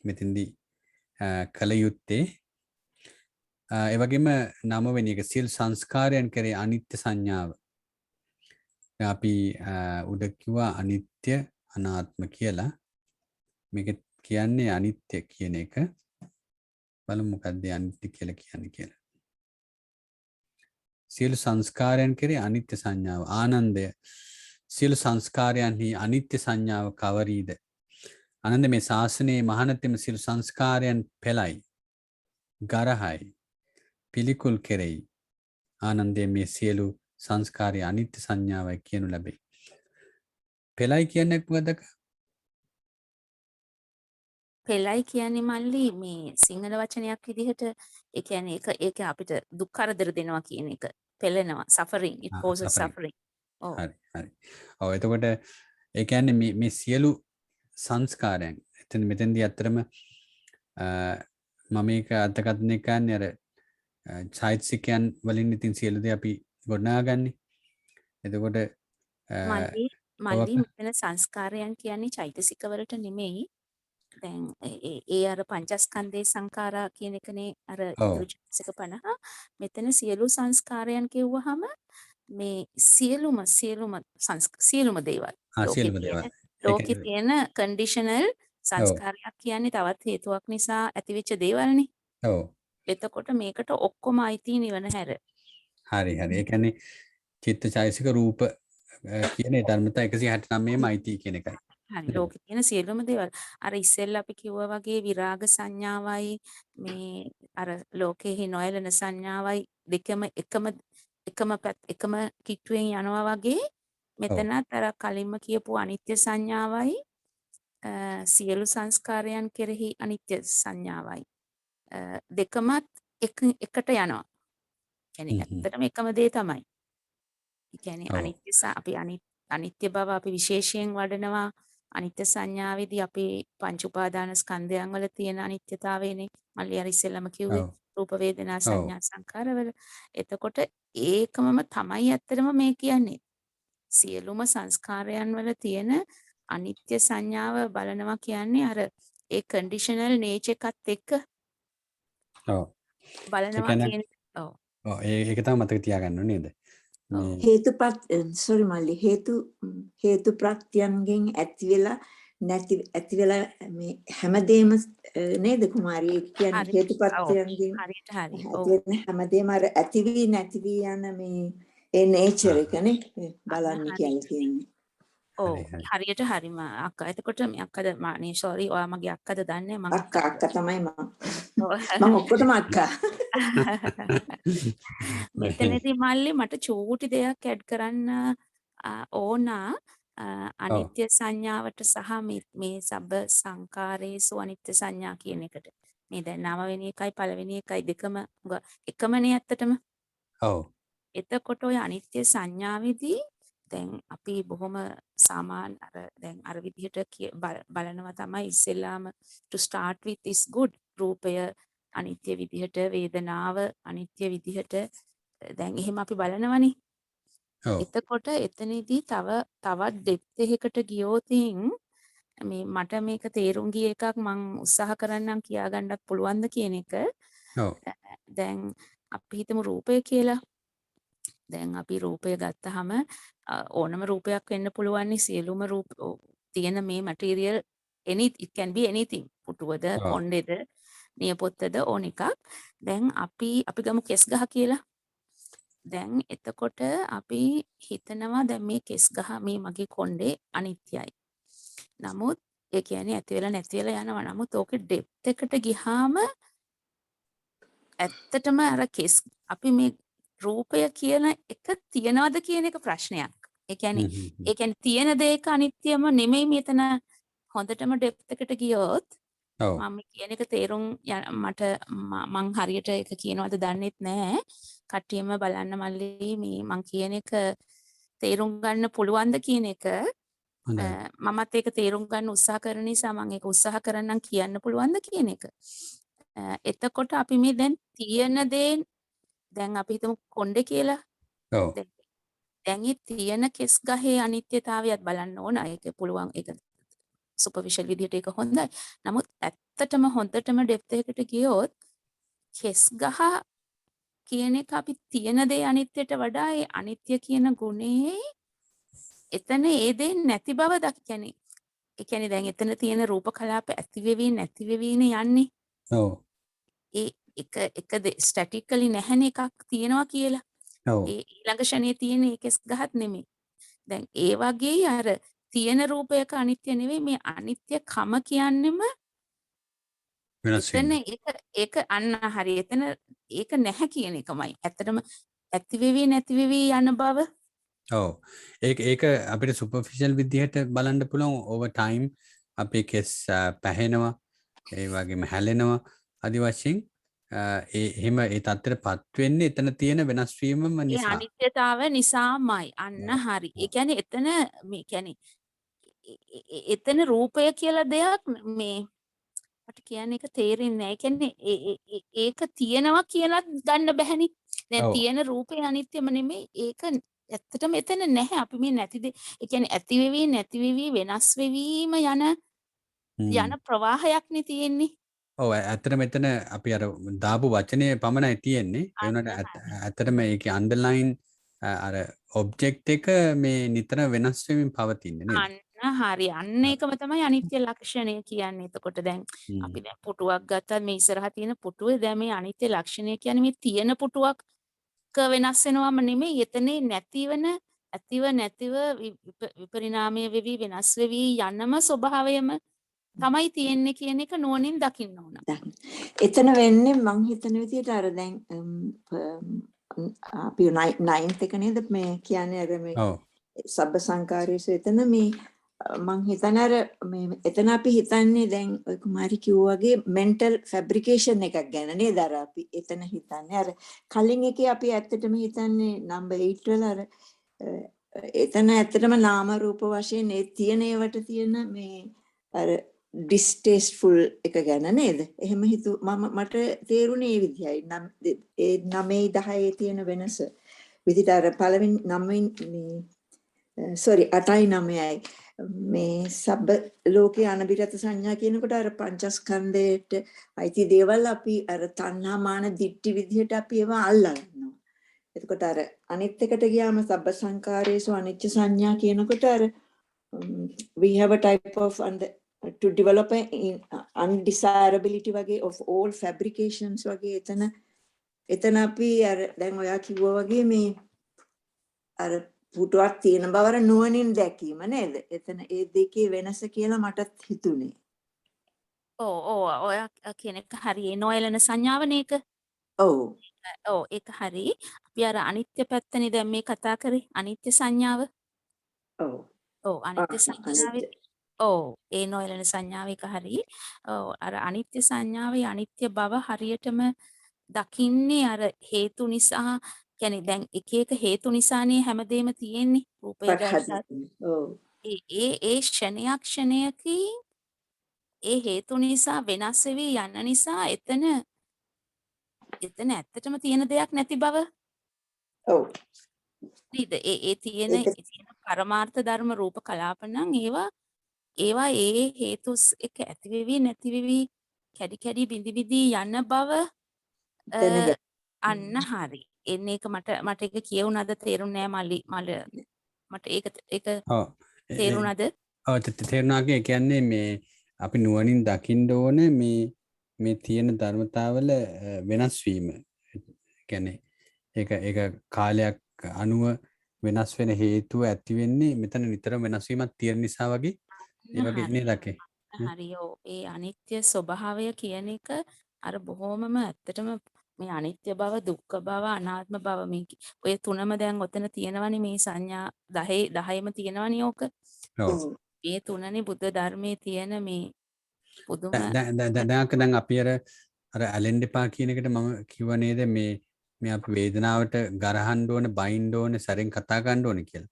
A: මෙතෙන්දී කල යුත්තේ. ඒ වගේම 9 වෙනි එක සියලු සංස්කාරයන් කරේ අනිත්‍ය සංඥාව. අපි උඩ කිව්වා අනිත්‍ය අනාත්ම කියලා. මේක කියන්නේ අනිත්‍ය කියන එක. බලමු මොකක්ද අනිත්‍ය කියලා කියන්නේ කියලා. සියලු සංස්කාරයන් කෙරේ අනිත්‍ය සංඥාව ආනන්දය. සියලු සංස්කාරයන්හි අනිත්‍ය සංඥාව කවරීද? ආනන්ද මේ ශාසනයේ මහානතෙම සියලු සංස්කාරයන් පෙළයි, ගරහයි, පිළිකුල් කෙරෙයි. ආනන්දයේ මේ සියලු සංස්කාරය අනිත්‍ය සංඥාවයි කියනු ලැබේ. පෙළයි කියන්නේ මොකද?
B: පෙළයි කියන්නේ මල්ලි මේ සිංහල වචනයක් විදිහට ඒ කියන්නේ ඒක අපිට දුක් කරදර දෙනවා කියන එක. පෙළෙනවා suffering it causes suffering. ඔව්.
A: හරි. ඔව් එතකොට ඒ කියන්නේ මේ සියලු සංස්කාරයන් මෙතෙන්දී අත්‍තරම මම මේක අර්ථකථනය කරන්නේ අර චෛතසිකයන් වලින් ඉතින් සියලු දේ අපි ගොඩනගාගන්නේ. එතකොට
B: මල්ලි මෙතන සංස්කාරයන් කියන්නේ චෛතසික වලට නෙමෙයි. දැන් ඒ අර පංචස්කන්ධේ සංඛාරා කියන එකනේ අර ඉතුරු චෛතසික 50. මෙතන සියලු සංස්කාරයන් කියුවහම මේ සියලුම දේවල් ලෝකේ තියෙන කන්ඩිෂනල් සංස්කාරයක් කියන්නේ තවත් හේතුවක් නිසා ඇතිවෙච්ච දේවල්නේ.
A: ඔව්.
B: එතකොට මේකට ඔක්කොම අයිති නිවන හැර.
A: හරි. ඒ කියන්නේ චිත්ත චෛතසික රූප කියන ධර්මතා 169ම අයිති කියන එකයි.
B: හරි. ලෝකේ තියෙන සියලුම දේවල් අර ඉස්සෙල්ලා අපි කිව්වා වගේ විරාග සංඥාවයි මේ අර ලෝකෙහි නොයලන සංඥාවයි දෙකම එකම කිට්ටුවෙන් යනවා වගේ මෙතනත් අර කලින්ම කියපු අනිත්‍ය සංඥාවයි සියලු සංස්කාරයන් කෙරෙහි අනිත්‍ය සංඥාවයි දෙකමත් එකට යනවා. කියන්නේ ඇත්තටම එකම දේ තමයි. ඒ කියන්නේ අනිත්‍ය බව අපි විශේෂයෙන් වඩනවා. අනිත්‍ය සංඥාවේදී අපේ පංච උපාදාන ස්කන්ධයන් වල තියෙන අනිත්‍යතාවයනේ මල්ලි අර ඉස්සෙල්ලම කිව්වේ
A: ඔව්
B: රූප වේදනා
A: ඔව්
B: සංඥා සංකාරවල. එතකොට ඒකමම තමයි ඇත්තටම මේ කියන්නේ. සියලුම සංස්කාරයන් වල තියෙන අනිත්‍ය සංඥාව බලනවා කියන්නේ අර ඒ කන්ඩිෂනල් නේචර් එකත් එක්ක
A: ඔව් ඒ
B: බලනවා
A: කියන්නේ
B: කියන ඔව්
A: ඒක තමයි මතක තියාගන්න ඕනේ නේද
B: ඔව්
A: මේ
C: හේතුපත් sorry මල්ලි හේතු ප්‍රත්‍යයන්ගෙන් ඇති වෙලා මේ හැමදේම නේද කුමාරී කියන්නේ
B: හරි ඔව්
C: හේතුපත්‍යයන්ගෙන්
B: හරියට හරි ඔව්
C: ඇති වෙන හැමදේම අර ඇති වී නැති වී යන මේ ඒ නේචර්
A: ආ,
C: එකනේ
B: අන්න
C: බලන්නේ
B: හරි
C: කියලා කියන්නේ.
B: ඔව්
A: හරි හරි
B: හරියට හරිම අක්කා එතකොට මේ අක්කද මානේ සෝරි ඔයා මගේ අක්කද දන්නේ මං
C: අක්කා තමයි
B: ඔව්.
C: මම ඔක්කොටම අක්කා.
B: මෙතනදී මල්ලි මට චූටි දෙයක් ඇඩ් කරන්න ඕන
A: ඔව්
B: අනිත්‍ය සංඥාවට සහ මේ සබ්බ සංකාරේසු අනිත්‍ය සංඥා කියන එකට. මේ දැන් 9 වෙනි එකයි පළවෙනි එකයි දෙකම එකමනේ ඇත්තටම.
A: ඔව්
B: එතකොට ඔය අනිත්‍ය සංඥාවේදී දැන් අපි බොහොම සාමාන්‍ය දැන් අර විදිහට බලනවා තමයි ඉස්සෙල්ලාම to start with is good රූපය අනිත්‍ය විදිහට වේදනාව අනිත්‍ය විදිහට දැන් එහෙම අපි බලනවනේ.
A: ඔව්
B: එතකොට එතනදී තවත් ඩෙප්ත් එකකට ගියොතින් මේ මට මේක තේරුම් ගිය එකක් මම උත්සාහ කරන්නම් කියාගන්නත් පුළුවන්ද කියන එක.
A: ඔව්
B: දැන් අපි හිතමු රූපය කියලා. දැන් අපි රූපය ගත්තාම ඕනම රූපයක් වෙන්න පුළුවන් නේ සියලුම රූප තියෙන මේ material it can be anything පුටුවද
A: ඔව්
B: කොණ්ඩෙද නියපොත්තද ඕන එකක්. දැන් අපි ගමු කෙස් ගහ කියලා. දැන් එතකොට අපි හිතනවා දැන් මේ කෙස් ගහ මේ මගේ කොණ්ඩේ අනිත්‍යයි. නමුත් ඒ කියන්නේ ඇති වෙලා නැති වෙලා යනවා. නමුත් ඕකේ ඩෙප්ත් එකට ගියාම ඇත්තටම අර කෙස් අපි මේ රූපය කියන එක තියනවද කියන එක ප්‍රශ්නයක්. ඒ කියන්නේ තියෙන දෙයක අනිත්‍යම නෙමෙයි මෙතන හොඳටම ඩෙප්ත් එකට ගියොත්
A: ඔව්
B: මම කියන එක තේරුම් මට මං හරියට ඒක කියනවද දන්නෙත් නෑ. කට්ටියම බලන්න මල්ලි මේ මං කියන එක තේරුම් ගන්න පුළුවන්ද කියන එක
A: හොඳයි
B: මමත් ඒක තේරුම් ගන්න උත්සාහ කරන නිසා මම ඒක උත්සාහ කරන්නම් කියන්න පුළුවන්ද කියන එක. එතකොට අපි මේ දැන් තියෙන දේ දැන් අපි හිතමු කොණ්ඩේ කියලා.
A: ඔව්
B: දැන් මේ තියෙන කෙස් ගහේ අනිත්‍යතාවයත් බලන්න ඕන. ඒක පුළුවන් ඒක සුපර්ෆිෂල් විදිහට ඒක හොඳයි. නමුත් ඇත්තටම හොඳටම ඩෙප්ත් එකට ගියොත් කෙස් ගහ කියන එක අපි තියෙන දේ අනිත්‍යයට වඩා ඒ අනිත්‍ය කියන ගුණේ එතන ඒ දේ නැති බව දක්වන්නේ. ඒ කියන්නේ දැන් එතන තියෙන රූප කලාප ඇති වෙවි නැති වෙවිනේ යන්නේ.
A: ඔව්
B: ඒ එක ස්ටැටිකලි නැහැනේ එකක් තියෙනවා කියලා.
A: ඔව්
B: ඒ ඊළඟ ෂණේ තියෙන ඒ කෙස් ගහත් නෙමෙයි. දැන් ඒ වගේ අර තියෙන රූපයක අනිත්‍ය නෙවෙයි මේ අනිත්‍ය කම කියන්නෙම
A: වෙනස්
B: එතන
A: වීම
B: ඒක අන්න හරි එතන ඒක නැහැ කියන එකමයි. ඇත්තටම ඇති වෙවි නැති වෙවි යන බව.
A: ඔව් ඒක අපිට සුපර්ෆිෂල් විදිහට බලන්න පුළුවන් ඕවර් ටයිම් අපේ කෙස් පැහෙනවා ඒ වගේම හැලෙනවා আদি වශයෙන් එහෙම ඒ තත්ත්වයටපත් වෙන්නේ එතන තියෙන වෙනස් වීමම
B: ඒ
A: නිසා.
B: අනිත්‍යතාව නිසාමයි. අන්න
A: ඔව්
B: හරි. ඒ
A: ඔව්
B: කියන්නේ එතන මේ කියන්නේ එතන රූපය කියලා දෙයක් මේ මට කියන්නේ ඒක තේරෙන්නේ නැහැ. ඒ කියන්නේ ඒක තියෙනවා කියලා ගන්න බැහැනේ. දැන්
A: ඔව්
B: තියෙන රූපේ අනිත්‍යම නෙමෙයි. ඒක ඇත්තටම එතන නැහැ. අපි මේ නැති දේ ඒ කියන්නේ ඇති වෙවි නැති වෙවි වෙනස් වෙවීම යන ප්‍රවාහයක්නේ තියෙන්නේ.
A: ඔව් ඇත්තටම මෙතන අපි අර දාපු වචනේ පමණයි තියෙන්නේ. ඒ
B: අන්න
A: වුණාට
B: හරි.
A: ඇත්තටම ඒකේ අන්ඩර්ලයින් අර ඔබ්ජෙක්ට් එක මේ නිතර වෙනස් වෙමින් පවතින්නේ නේද?
B: අන්න හරි. අන්න ඒකම තමයි අනිත්‍ය ලක්ෂණය කියන්නේ. එතකොට දැන් අපි දැන් පුටුවක් ගත්තත් මේ ඉස්සරහා තියෙන පුටුවේ දැන් මේ අනිත්‍ය ලක්ෂණය කියන්නේ මේ තියෙන පුටුවක් වෙනස් වෙනවම නෙමෙයි. එතනේ නැතිවන ඇතිව නැතිව විපරිණාමය වෙවි වෙනස් වෙවි යනම ස්වභාවයම තමයි තියෙන්නේ කියන එක නුවණින් දකින්න ඕන.
C: එතන වෙන්නේ මං හිතන විදිහට අර දැන් අපි 9th එක නේද මේ කියන්නේ අර මේ
A: ඔව්
C: සබ්බ සංකාරයේස එතන මේ මං හිතන අර මේ එතන අපි හිතන්නේ දැන් ඔය කුමාරි කිව්වා වගේ මෙන්ටල් ෆැබ්‍රිකේෂන් එකක් ගැන නේද අර අපි එතන හිතන්නේ අර කලින් එකේ අපි ඇත්තටම හිතන්නේ නම්බර් 8 වල අර එතන ඇත්තටම නාම රූප වශයෙන් ඒ තියෙන ඒවට තියෙන මේ අර ඩිස්ටේස්ට්ෆුල් එක ගැන නේද? එහෙම මට තේරුනේ ඒ විදිහයි. නම් ඒ 9 10 තියෙන වෙනස. විදිහට අර පළවෙනි 9 sorry 8යි 9යි මේ සබ්බ ලෝකේ අනබිරත සංඥා කියනකොට අර පංචස්කන්ධයට අයිති දේවල් අපි අර තණ්හා මාන දිට්ඨි විදිහට අපි ඒවා අල්ලා ගන්නවා. එතකොට අර අනිත් එකට ගියාම සබ්බ සංකාරේසු අනිච්ච සංඥා කියනකොට අර we have a type of to develop a undesirability වගේ of all fabrications වගේ එතන අපි අර දැන් ඔයා කිව්වා වගේ මේ අර පුටුවක් තියෙන බව අර නුවණින් දැකීම නේද? එතන ඒ දෙකේ වෙනස කියලා මටත් හිතුනේ.
B: ඔය කියන එක හරි. ඒ නොයලන සංඥාවනේ ඒක.
C: ඔව්.
B: ඒක හරි. අපි අර අනිත්‍ය පැත්තනේ දැන් මේ කතා කරේ. අනිත්‍ය සංඥාව.
C: ඔව්.
B: අනිත්‍ය සංඥාවේ ඒ නොයලන සංඥාව එක හරි. අර අනිත්‍ය සංඥාවේ අනිත්‍ය බව හරියටම දකින්නේ අර හේතු නිසා. කියන්නේ දැන් එක එක හේතු නිසානේ හැමදේම තියෙන්නේ. රූපය ගත්තත්. ඒ ක්ෂණයකින් ඒ හේතු නිසා වෙනස් වෙවි යන නිසා එතන ඇත්තටම තියෙන දෙයක් නැති බව.
C: ඔව්.
B: නේද? ඒ තියෙන පරමාර්ථ ධර්ම රූප කලාප නම් ඒවා ඒ හේතුස් එක ඇති වෙවි නැති වෙවි කැඩි කැඩි බිඳි බිඳි යන බව අන්න හරි. එන්නේ ඒක මට ඒක කියවුණාද තේරුන්නේ නැහැ මට ඒක තේරුණාද?
A: තේරුණාගේ කියන්නේ මේ අපි නුවණින් දකින්න ඕනේ මේ තියෙන ධර්මතාවල වෙනස් වීම. කියන්නේ ඒක කාලයක් අනුව වෙනස් වෙන හේතුව ඇති වෙන්නේ මෙතන නිතරම වෙනස් වීමක් තියෙන නිසා වගේ ඒ වගේ නේද අකේ?
B: හරි. ඒ අනිත්‍ය ස්වභාවය කියන එක අර බොහොමම ඇත්තටම මේ අනිත්‍ය බව, දුක්ඛ බව, අනාත්ම බව මේ ඔය තුනම දැන් ඔතන තියෙනවනේ මේ සංඥා 10ෙම තියෙනවනේ ඕක. මේ තුනනේ බුද්ධ ධර්මයේ තියෙන මේ පුදුම
A: දැන් අපි අර ඇලෙන්න එපා කියන එකට මම කිව්ව නේද මේ අපි වේදනාවට ගරහන්න ඕනේ, බයින්න ඕනේ, සැරෙන් කතා ගන්න ඕනේ කියලා.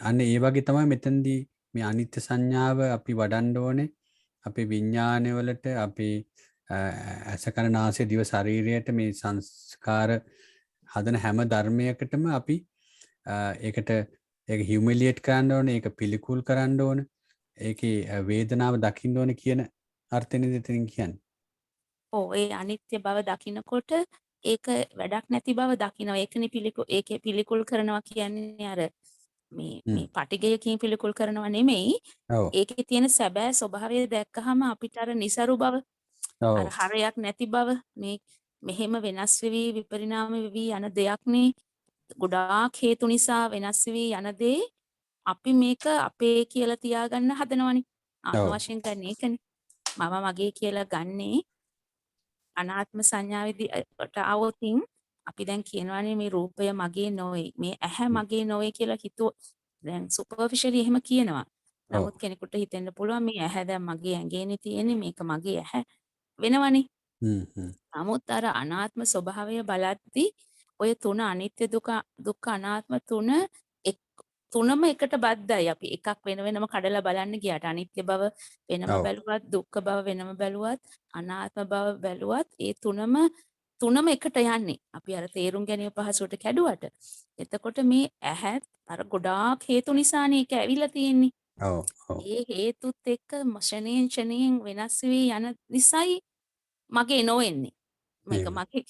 A: අන්න ඒ වගේ තමයි මෙතනදී මේ අනිත්‍ය සංඥාව අපි වඩන්න ඕනේ. අපේ විඥානය වලට අපේ ඇස කන නාසය දිව ශරීරයට මේ සංස්කාර හදන හැම ධර්මයකටම අපි ඒකට ඒක හියුමිලියේට් කරන්න ඕනේ, ඒක පිළිකුල් කරන්න ඕනේ. ඒකේ වේදනාව දකින්න ඕනේ කියන අර්ථෙනේ දෙතනින් කියන්නේ.
B: ඒ අනිත්‍ය බව දකිනකොට ඒක වැඩක් නැති බව දකිනවා. ඒකේ පිළිකුල් කරනවා කියන්නේ අර මේ පටිගයකින් පිළිකුල් කරනවා නෙමෙයි. ඒකේ තියෙන සැබෑ ස්වභාවය දැක්කහම අපිට අර નિසරු බව, අර හරයක් නැති බව, මේ මෙහෙම වෙනස් වෙවි විපරිණාම වෙවි යන දෙයක් නේ. ගොඩාක් හේතු නිසා වෙනස් වෙවි යන දේ අපි මේක අපේ කියලා තියාගන්න හදනවනේ. ආත්ම වශයෙන් ගන්න ඒකනේ. මම මගේ කියලා ගන්නේ අනාත්ම සංඥාවේදීට આવොතින් අපි දැන් කියනවානේ මේ රූපය මගේ නොවේ, මේ ඇහැ මගේ නොවේ කියලා හිතුව. දැන් සුපර්ෆිෂලි එහෙම කියනවා. නමුත් කෙනෙකුට හිතෙන්න පුළුවන් මේ ඇහැ දැන් මගේ ඇඟේනේ තියෙන්නේ, මේක මගේ ඇහැ වෙනවනේ. නමුත් අර අනාත්ම ස්වභාවය බලද්දී ඔය තුන අනිත්‍ය දුක්ඛ අනාත්ම තුනම එකට බද්ධයි. අපි එකක් වෙනම කඩලා බලන්න ගියාට අනිත්‍ය බව වෙනම බැලුවත්, දුක්ඛ බව වෙනම බැලුවත්, අනාත්ම බව බැලුවත් ඒ තුනම එකට යන්නේ. අපි අර තේරුම් ගැනීම පහසුවට කැඩුවට. එතකොට මේ ඇහත් අර ගොඩාක් හේතු නිසානේ ඒක ඇවිල්ලා තියෙන්නේ. ඒ හේතුත් එක්ක ක්ෂණයෙන් වෙනස් වී යන නිසායි මගේ නොවෙන්නේ. මේක මගේ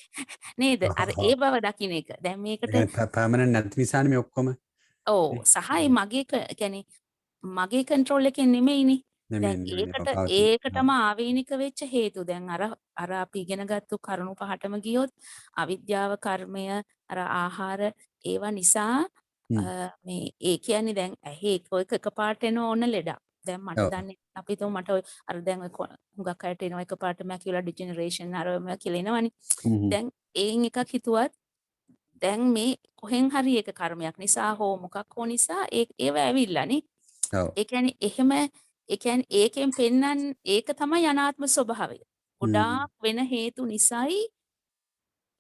B: නේද? අර ඒ බව දකින්න එක. දැන් මේකට
A: පර්මනන්ට් නැති නිසානේ මේ ඔක්කොම.
B: සහයි මගේ කියන්නේ මගේ කන්ට්‍රෝල් එකෙන් නෙමෙයිනේ. දැන් ඒකටම ආවේනික වෙච්ච හේතු. දැන් අර අපි ඉගෙන ගත්තු කරුණු පහටම ගියොත් අවිද්‍යාව, කර්මය, අර ආහාර ඒවා නිසා මේ ඒ කියන්නේ දැන් ඇහි එකපාරට එන ඕන ලෙඩක්. දැන් මට දන්නේ අපි තුමු මට අර දැන් හුඟක් අයට එනවා එකපාරට මැකියුලර් ඩිජෙනරේෂන් අරම කියලා එනවනේ. දැන් ඒන් එකක් හිතුවත් දැන් මේ කොහෙන් හරි එක කර්මයක් නිසා හෝ මොකක් හෝ නිසා ඒව ඇවිල්ලානේ. ඒ කියන්නේ ඒකෙන් පෙන්නන් ඒක තමයි අනාත්ම ස්වභාවය. ගොඩාක් වෙන හේතු නිසායි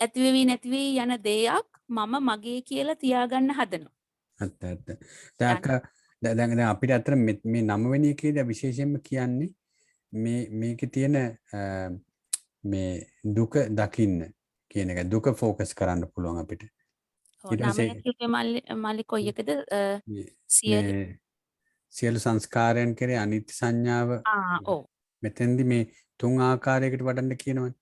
B: ඇතිවෙවි නැතිවෙවි යන දෙයක් මම මගේ කියලා තියාගන්න හදනවා.
A: ඇත්ත ඇත්ත. දැන් දැන් අපිට අතර මේ 9 වෙනි එකේදී විශේෂයෙන්ම කියන්නේ මේකේ තියෙන මේ දුක දකින්න කියන එක. දුක ෆෝකස් කරන්න පුළුවන් අපිට. ඊට පස්සේ
B: 9 කිව්වේ මල්ලි කොයි එකද? සියලු
A: මේ සියලු සංස්කාරයන් කෙරේ අනිත්‍ය සංඥාව
B: ඔව්.
A: මෙතෙන්දි මේ 3 ආකාරයකට වඩන්න කියනවනේ.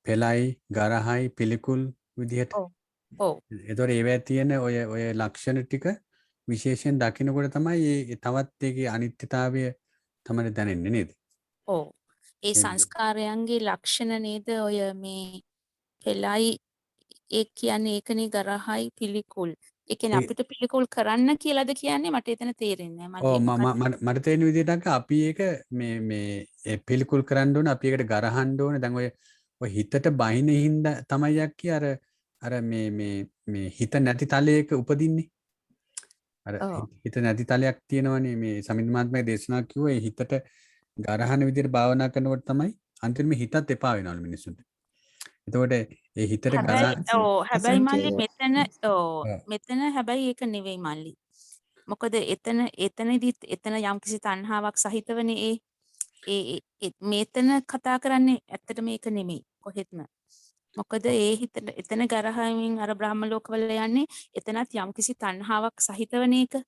A: පෙළයි, ගරහයි, පිළිකුල් විදිහට.
B: ඔව්. ඔව්.
A: ඒතකොට ඒවැය තියෙන ඔය ලක්ෂණ ටික විශේෂයෙන් දකිනකොට තමයි තවත් ඒකේ අනිත්‍යතාවය තමයි දැනෙන්නේ නේද?
B: ඔව්. ඒ සංස්කාරයන්ගේ ලක්ෂණ නේද ඔය මේ පෙළයි ඒ කියන්නේ ඒකනේ ගරහයි පිළිකුල්. ඒ කියන්නේ අපිට පිළිකුල් කරන්න කියලාද කියන්නේ මට එතන තේරෙන්නේ නැහැ.
A: මට තේරෙන විදිහට අපි ඒක මේ පිළිකුල් කරන්න ඕන, අපි ඒකට ගරහන්න ඕන. දැන් ඔය හිතට බහින හින්දා තමයි යක්කි අර මේ හිත නැති තලයක උපදින්නේ. අර හිත නැති තලයක් තියෙනවනේ මේ සමිඳ මහත්මයා දේශනා කිව්වා ඒ හිතට ගරහන විදිහට භාවනා කරනකොට තමයි අන්තිමේ හිතත් එපා වෙනවලු මිනිස්සුන්ට. එතකොට ඒ හිතට
B: හැබැයි මල්ලි මෙතන හැබැයි ඒක නෙවෙයි මල්ලි. මොකද එතනදිත් එතන යම්කිසි තණ්හාවක් සහිතවනේ ඒ මෙතන කතා කරන්නේ ඇත්තට මේක නෙමෙයි කොහෙත්ම. මොකද ඒ හිතට එතන ගරහමින් අර බ්‍රහ්ම ලෝකවල යන්නේ එතනත් යම්කිසි තණ්හාවක් සහිතවන එක.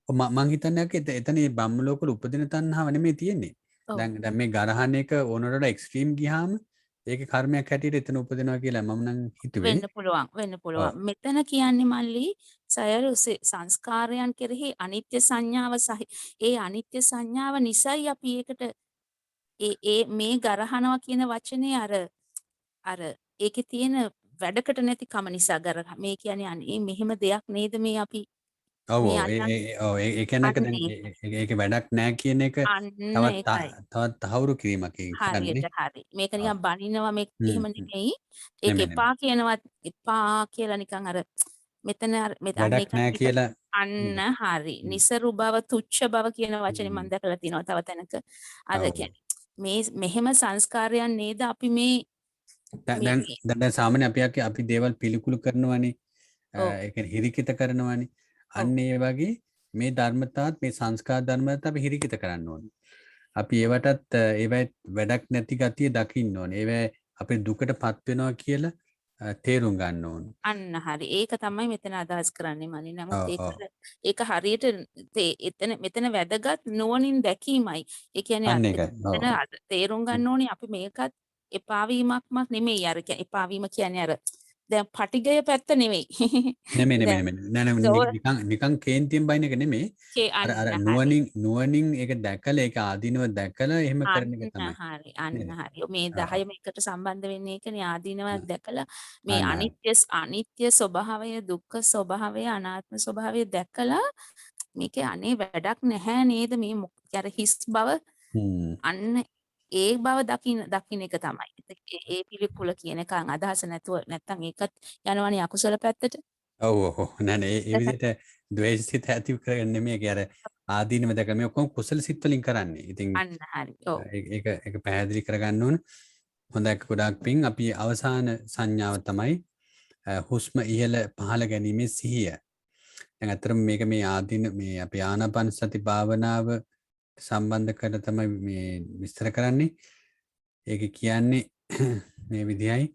A: මං හිතන්නේ එතන මේ බ්‍රහ්ම ලෝකවල උපදින තණ්හාව නෙමෙයි තියෙන්නේ. දැන් මේ ගරහන එක ඕනරට එක්ස්ට්‍රීම් ගියාම ඒකේ කර්මයක් හැටියට එතන උපදිනවා කියලා මම නම් හිතුවේ.
B: වෙන්න පුළුවන්. මෙතන කියන්නේ මල්ලි සයලු සංස්කාරයන් කෙරෙහි අනිත්‍ය සංඥාව ඒ අනිත්‍ය සංඥාව නිසයි අපි ඒකට ඒ මේ ගරහනවා කියන වචනේ අර ඒකේ තියෙන වැඩකට නැති කම නිසා ගරහ. මේ කියන්නේ අනේ මෙහෙම දෙයක් නේද මේ අපි
A: ඒ කියන්නේ ඒක වැඩක් නෑ කියන එක තවත් තහවුරු කිරීමක්
B: හරියට හරි. මේක නිකන් බනිනවා මේක එහෙම නෙමෙයි. ඒක එපා කියනවත් එපා කියලා නිකන් අර මෙතන
A: වැඩක් නෑ කියලා
B: අන්න හරි. නිසරු බව තුච්ඡ බව කියන වචනේ මම දැකලා තියෙනවා තව තැනක. අර කියන්නේ මෙහෙම සංස්කාරයන් නේද අපි මේ
A: දැන් සාමාන්‍ය අපි දේවල් පිළිකුල් කරනවානේ. ඒ කියන්නේ හිරිකිත කරනවානේ. අන්න ඒ වගේ මේ ධර්මතාවත් මේ සංස්කාර ධර්මතාවත් අපි හිරිකිත කරන්න ඕනේ. අපි ඒවටත් ඒවයි වැඩක් නැති ගතිය දකින්න ඕනේ. ඒවයි අපේ දුකටපත් වෙනවා කියලා තේරුම් ගන්න ඕනේ.
B: අන්න හරි. ඒක තමයි මෙතන අදහස් කරන්නේ මලි. නමුත් ඒක හරියට මෙතන වැදගත් නුවණින් දැකීමයි. ඒ කියන්නේ තේරුම් ගන්න ඕනේ අපි මේකත් එපා වීමක්ම නෙමෙයි. අර එපා වීම කියන්නේ අර දැන් පටිගය පැත්ත නෙමෙයි.
A: නිකන් කේන්තියෙන් බයින එක නෙමෙයි. අර නුවණින් ඒක දැකලා ඒක ආදීනව දැකලා එහෙම කරන එක තමයි.
B: හරි. අන්න හරි. මේ 10ම එකට සම්බන්ධ වෙන්නේ ඒකනේ ආදීනවක් දැකලා මේ අනිත්‍ය ස්වභාවය, දුක්ඛ ස්වභාවය, අනාත්ම ස්වභාවය දැකලා මේකේ අනේ වැඩක් නැහැ නේද මේ අර හිස් බව අන්න ඒ බව දකින්න එක තමයි. ඒ පිළිකුල කියන එක අදහස නැත්තම් ඒකත් යනවනේ අකුසල පැත්තට.
A: ඔව් නෑ ඒ විදිහට ද්වේෂිත ඇති කරගන්න නෙමෙයි. ඒක අර ආදීනව දැකලා මේ ඔක්කොම කුසල සිත් වලින් කරන්නේ. ඉතින්
B: අන්න හරි. ඔව්.
A: ඒක පැහැදිලි කරගන්න ඕන. හොඳයි ගොඩාක් පිං. අපි අවසාන සංඥාව තමයි හුස්ම ඉහළ පහළ ගැනීමේ සිහිය. දැන් අතරම මේක මේ ආදීන මේ අපේ ආනාපාන සති භාවනාව සම්බන්ධ කරලා තමයි මේ විස්තර කරන්නේ. ඒක කියන්නේ මේ විදිහයි.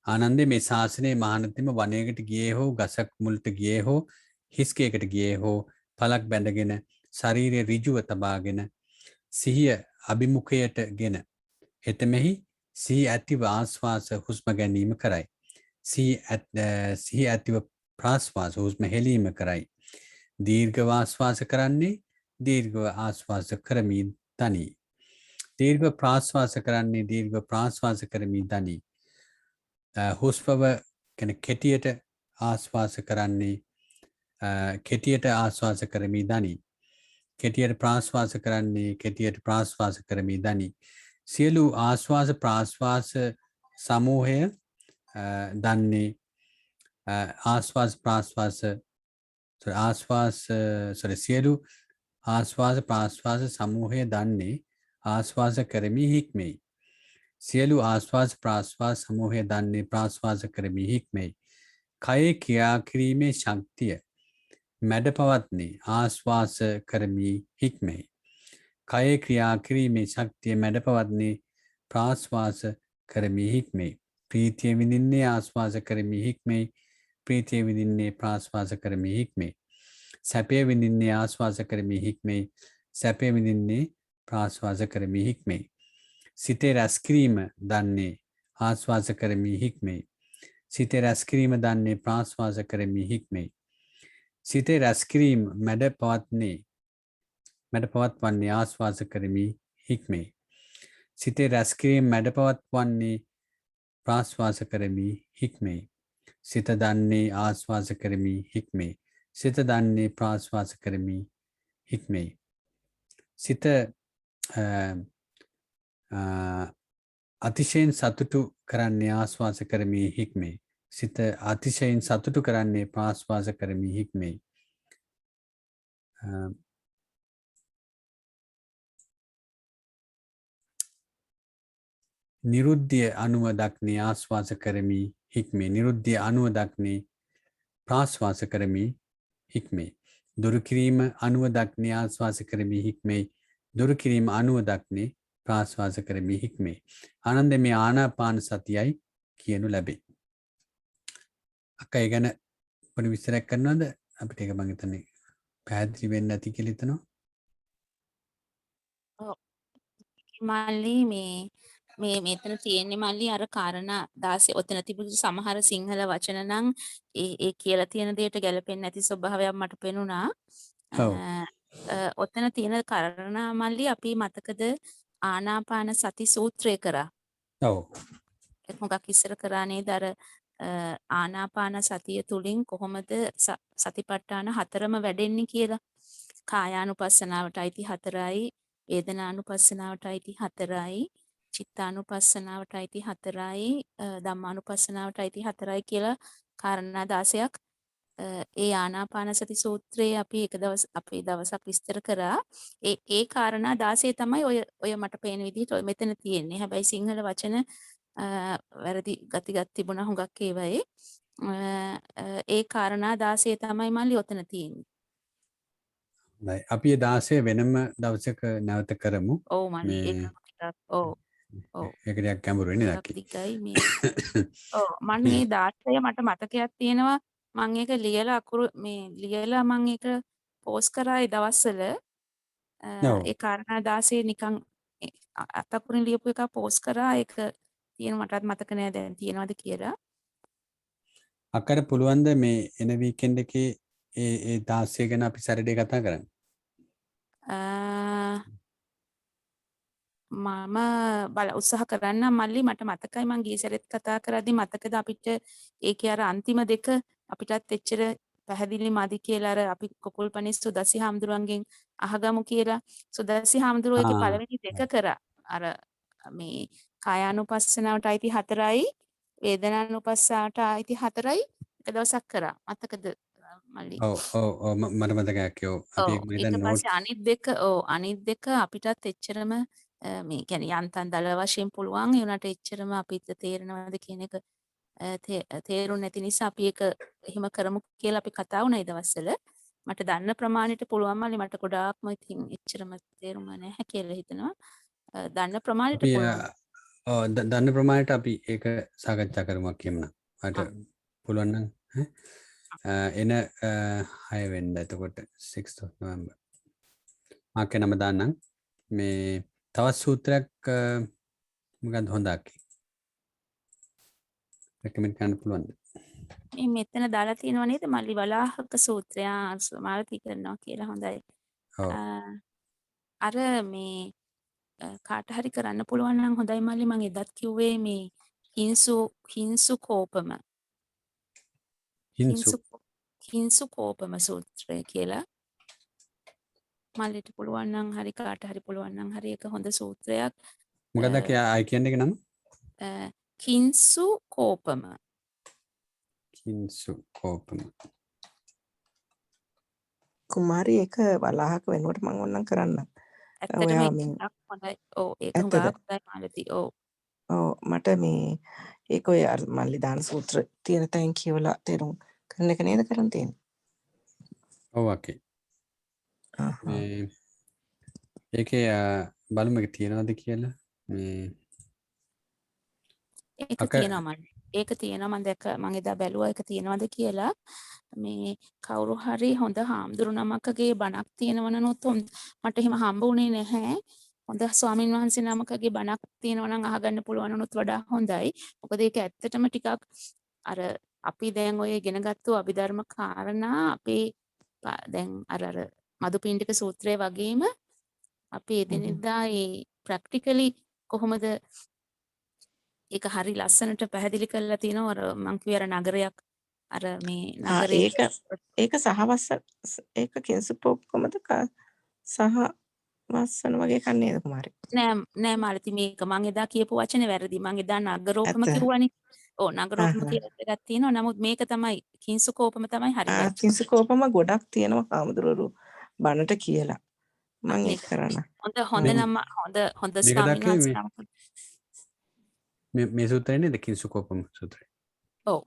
A: ආනන්දේ මේ ශාසනයේ මහානතෙම වනයේකට ගියේ හෝ ගසක් මුලට ගියේ හෝ හිස්කයකට ගියේ හෝ පලක් බැඳගෙන ශරීරය ඍජුව තබාගෙන සිහිය අභිමුඛයටගෙන එතෙමෙහි සිහි ඇතිව ආස්වාස හුස්ම ගැනීම කරයි. සිහි ඇතිව ප්‍රාස්වාස හුස්ම හෙලීම කරයි. දීර්ඝ ආස්වාස කරන්නේ දීර්ඝ ආස්වාස කරමින් තනි. දීර්ඝ ප්‍රාස්වාස කරන්නේ දීර්ඝ ප්‍රාස්වාස කරමින් තනි. හුස්මව කියන්නේ කෙටියට ආස්වාස කරන්නේ කෙටියට ආස්වාස කරමින් තනි. කෙටියට ප්‍රාස්වාස කරන්නේ කෙටියට ප්‍රාස්වාස කරමින් තනි. සියලු ආස්වාස ප්‍රාස්වාස සමූහය දන්නේ ආස්වාස ප්‍රාස්වාස සියලු ආස්වාස ප්‍රාස්වාස සමූහය දන්නේ ආස්වාස කරමි හික්මෙයි. සියලු ආස්වාස ප්‍රාස්වාස සමූහය දන්නේ ප්‍රාස්වාස කරමි හික්මෙයි. කයේ ක්‍රියා කිරීමේ ශක්තිය මැඩ පවත්නේ ආශ්වාස කරමි හික්මේ. කයේ ක්‍රියා කිරීමේ ශක්තිය මැඩ පවත්නේ ප්‍රාශ්වාස කරමි හික්මේ. ප්‍රීතිය විඳින්නේ ආශ්වාස කරමි හික්මේ. ප්‍රීතිය විඳින්නේ ප්‍රාශ්වාස කරමි හික්මේ. සැපය විඳින්නේ ආශ්වාස කරමි හික්මේ. සැපය විඳින්නේ ප්‍රාශ්වාස කරමි හික්මේ. සිතේ රැස්කිරීම දන්නේ ආශ්වාස කරමි හික්මේ. සිතේ රැස්කිරීම දන්නේ ප්‍රාශ්වාස කරමි හික්මේ. සිතේ රැස්කිරීම මැඩ පවත්වන්නේ ආශ්වාස කරමි හික්මේ. සිතේ රැස්කිරීම මැඩ පවත්වන්නේ ප්‍රාශ්වාස කරමි හික්මේ. සිත දන්නේ ආශ්වාස කරමි හික්මේ. සිත දන්නේ ප්‍රාශ්වාස කරමි හික්මේ. සිත අතිශයෙන් සතුටු කරන්නේ ආශ්වාස කරමි හික්මේ. සිත අතිශයෙන් සතුටු කරන්නේ ප්‍රාශ්වාස කරමි හික්මේ. නිරුද්ධිය අනුව දක්නේ ආශ්වාස කරමි හික්මේ. නිරුද්ධිය අනුව දක්නේ ප්‍රාශ්වාස කරමි හික්මේ. දුරු කිරීම අනුව දක්නේ ආශ්වාස කරමි හික්මේ. දුරු කිරීම අනුව දක්නේ ප්‍රාශ්වාස කරමි හික්මේ. ආනන්ද මේ ආනාපාන සතියයි කියනු ලැබේ. අක්කා ඒ ගැන පොඩි විස්තරයක් කරනවද? අපිට ඒක මම හිතන්නේ පැහැදිලි වෙන්න ඇති කියලා හිතනවා.
B: ඔව්. මල්ලි මේ මෙතන තියෙන්නේ මල්ලි අර කාරණා 16 ඔතන තිබුණු සමහර සිංහල වචන නම් ඒ කියලා තියෙන දෙයට ගැලපෙන්නේ නැති ස්වභාවයක් මට පෙනුණා.
A: ඔව්.
B: ඔතන තියෙන කාරණා මල්ලි අපි මතකද ආනාපාන සති සූත්‍රය කරා.
A: ඔව්.
B: ඒක මොකක් ඉස්සර කරා නේද අර ආනාපාන සතිය තුලින් කොහොමද සතිපට්ඨාන හතරම වැඩෙන්නේ කියලා. කායානුපස්සනාවට අයිති 4යි, වේදනානුපස්සනාවට අයිති 4යි, චිත්තානුපස්සනාවට අයිති 4යි, ධම්මානුපස්සනාවට අයිති 4යි කියලා කාරණා 16ක් ඒ ආනාපාන සති සූත්‍රයේ අපි අපේ දවසක් විස්තර කරා. ඒ කාරණා 16 තමයි ඔය මට පේන විදිහට ඔය මෙතන තියෙන්නේ. හැබැයි සිංහල වචන වැරදි ගතිගත් තිබුණා හුඟක් ඒවයේ. ඒ කාරණා 16 තමයි මල්ලි ඔතන තියෙන්නේ.
A: අපි 16 වෙනම දවසක නැවත කරමු.
B: ඔව් මල්ලි ඒක ටිකක් ඔව්
A: ඒක ටිකක් ගැඹුරු වෙන්නේ නැකි.
B: දිගයි මේ ඔව් මම මේ 16 මට මතකයක් තියෙනවා මම ඒක ලියලා ලියලා මම ඒක පෝස්ට් කරා ඒ දවස්වල ඒ කාරණා 16 නිකන් අතකුරින් ලියපු එක පෝස්ට් කරා ඒක තියෙන මටත් මතක නෑ දැන් තියෙනවද කියලා.
A: අක්කට පුළුවන්ද මේ එන වීකෙන්ඩ් එකේ ඒ 16 ගැන අපි සැරඩේ කතා කරන්න?
B: මම උත්සාහ කරන්න මල්ලි මට මතකයි මං ගිය සැරේත් කතා කරද්දි මතකද අපිට ඒකේ අර අන්තිම දෙක අපිටත් එච්චර පැහැදිලි මදි කියලා අර අපි කොකුල් පනේ සුදස්සි හාමුදුරුවන්ගෙන් අහගමු කියලා සුදස්සි හාමුදුරුවෝ ඒකේ පළවෙනි දෙක කරා අර මේ කායානුපස්සනාවට අයිති 4යි වේදනානුපස්සනාවට අයිති 4යි එක දවසක් කරා මතකද මල්ලි?
A: ඔව් මට මතකයක් යෝ අපි ඒක මම
B: ඊට
A: දැන් නෝට්
B: පස්සේ අනිත් දෙක අපිටත් එච්චරම මේ කියන්නේ යන්තම් දල වශයෙන් පුළුවන් ඒ උනාට එච්චරම අපිට තේරෙනවද කියන එක තේරුම් නැති නිසා අපි ඒක එහෙම කරමු කියලා අපි කතා වුණා ඒ දවස්වල. මට දන්න ප්‍රමාණයට පුළුවන් මල්ලි මට ගොඩාක්ම ඉතින් එච්චරම තේරුම නැහැ කියලා හිතනවා. දන්න ප්‍රමාණයට පුළුවන්.
A: දන්න ප්‍රමාණයට අපි ඒක සාකච්ඡා කරමු කියමුනා. මට පුළුවන් නම් එන 6 වෙනිදා එතකොට 6th of November. මාකේ නම දාන්නම්. මේ තවත් සූත්‍රයක් මොකක්ද හොඳක් රෙකමෙන්ඩ් කරන්න පුළුවන්ද?
B: මේ මෙතන දාලා තියෙනව නේද මල්ලි වලාහක සූත්‍රය මාලති කරනවා කියලා හොඳයි. අර මේ කාට හරි කරන්න පුළුවන් නම් හොඳයි මල්ලි මම එදත් කිව්වේ මේ හිංසු කෝපම සූත්‍රය කියලා. මල්ලිට පුළුවන් නම් හරි කාට හරි පුළුවන් නම් හරි ඒක හොඳ සූත්‍රයක්.
A: මොකද ආයි කියන්නේ එක නම?
B: කිංසු කෝපම.
D: කුමාරි ඒක වලාහක වෙනුවට මම ඕනනම් කරන්න.
B: ඇත්තටම ඒක හොඳයි. ඔව් ඒක හොඳයි මාලති. ඔව්.
D: මට මේ ඒක ඔය මල්ලි දාන සූත්‍ර තියෙන තැන් කියවලා තේරුම් කරන එක නේද කරන් තියෙන්නේ.
A: ඔව් අකේ. මේ ඒකේ බලමු එක තියනවද කියලා. මේ
B: ඒක
A: අක
B: තියෙනවා මම. ඒක තියෙනවා මම දැක්ක මම එදා බැලුවා ඒක තියෙනවද කියලා. මේ කවුරු හරි හොඳ හාමුදුරු නමකගේ බණක් තියෙනවනොත් මට එහෙම හම්බ වුණේ නැහැ. හොඳ ස්වාමින් වහන්සේ නමකගේ බණක් තියෙනවා නම් අහගන්න පුළුවන් වුණොත් වඩා හොඳයි. මොකද ඒක ඇත්තටම ටිකක් අර අපි දැන් ඔය ඉගෙනගත්තු අභිධර්ම කාරණා අපේ දැන් අර මදුපිණ්ඩික සූත්‍රය වගේම අපි එදිනෙදා ඒ ප්‍රැක්ටිකලි කොහොමද ඒක හරි ලස්සනට පැහැදිලි කරලා තියෙනවා අර මං කිව්වේ අර නගරයක් අර මේ නගරේ
D: ඒක සහවස්ස ඒක කිංසුපෝක්කමද සහවස්සන වගේ කන්නේ නේද කුමාරි?
B: නෑ මාලති මේක මං එදා කියපු වචනේ වැරදි. මං එදා නගරෝපම
D: ඇත්ත.
B: කිව්වනේ. ඔව් නගරෝපම කියලා එකක් තියෙනවා. නමුත් මේක තමයි කිංසුකෝපම තමයි හරි වැරදි.
D: කිංසුකෝපම ගොඩක් තියෙනවා හාමුදුරුවෝ බණට කියලා. මං ඒක කරන්න.
B: හොඳ නම හොඳ
A: මේක
B: ස්වාමීන්
A: දක්කේ
B: වහන්සේ නමක්.
A: මේ සූත්‍රය නේද කිංසුකෝපම සූත්‍රය.
B: ඔව්.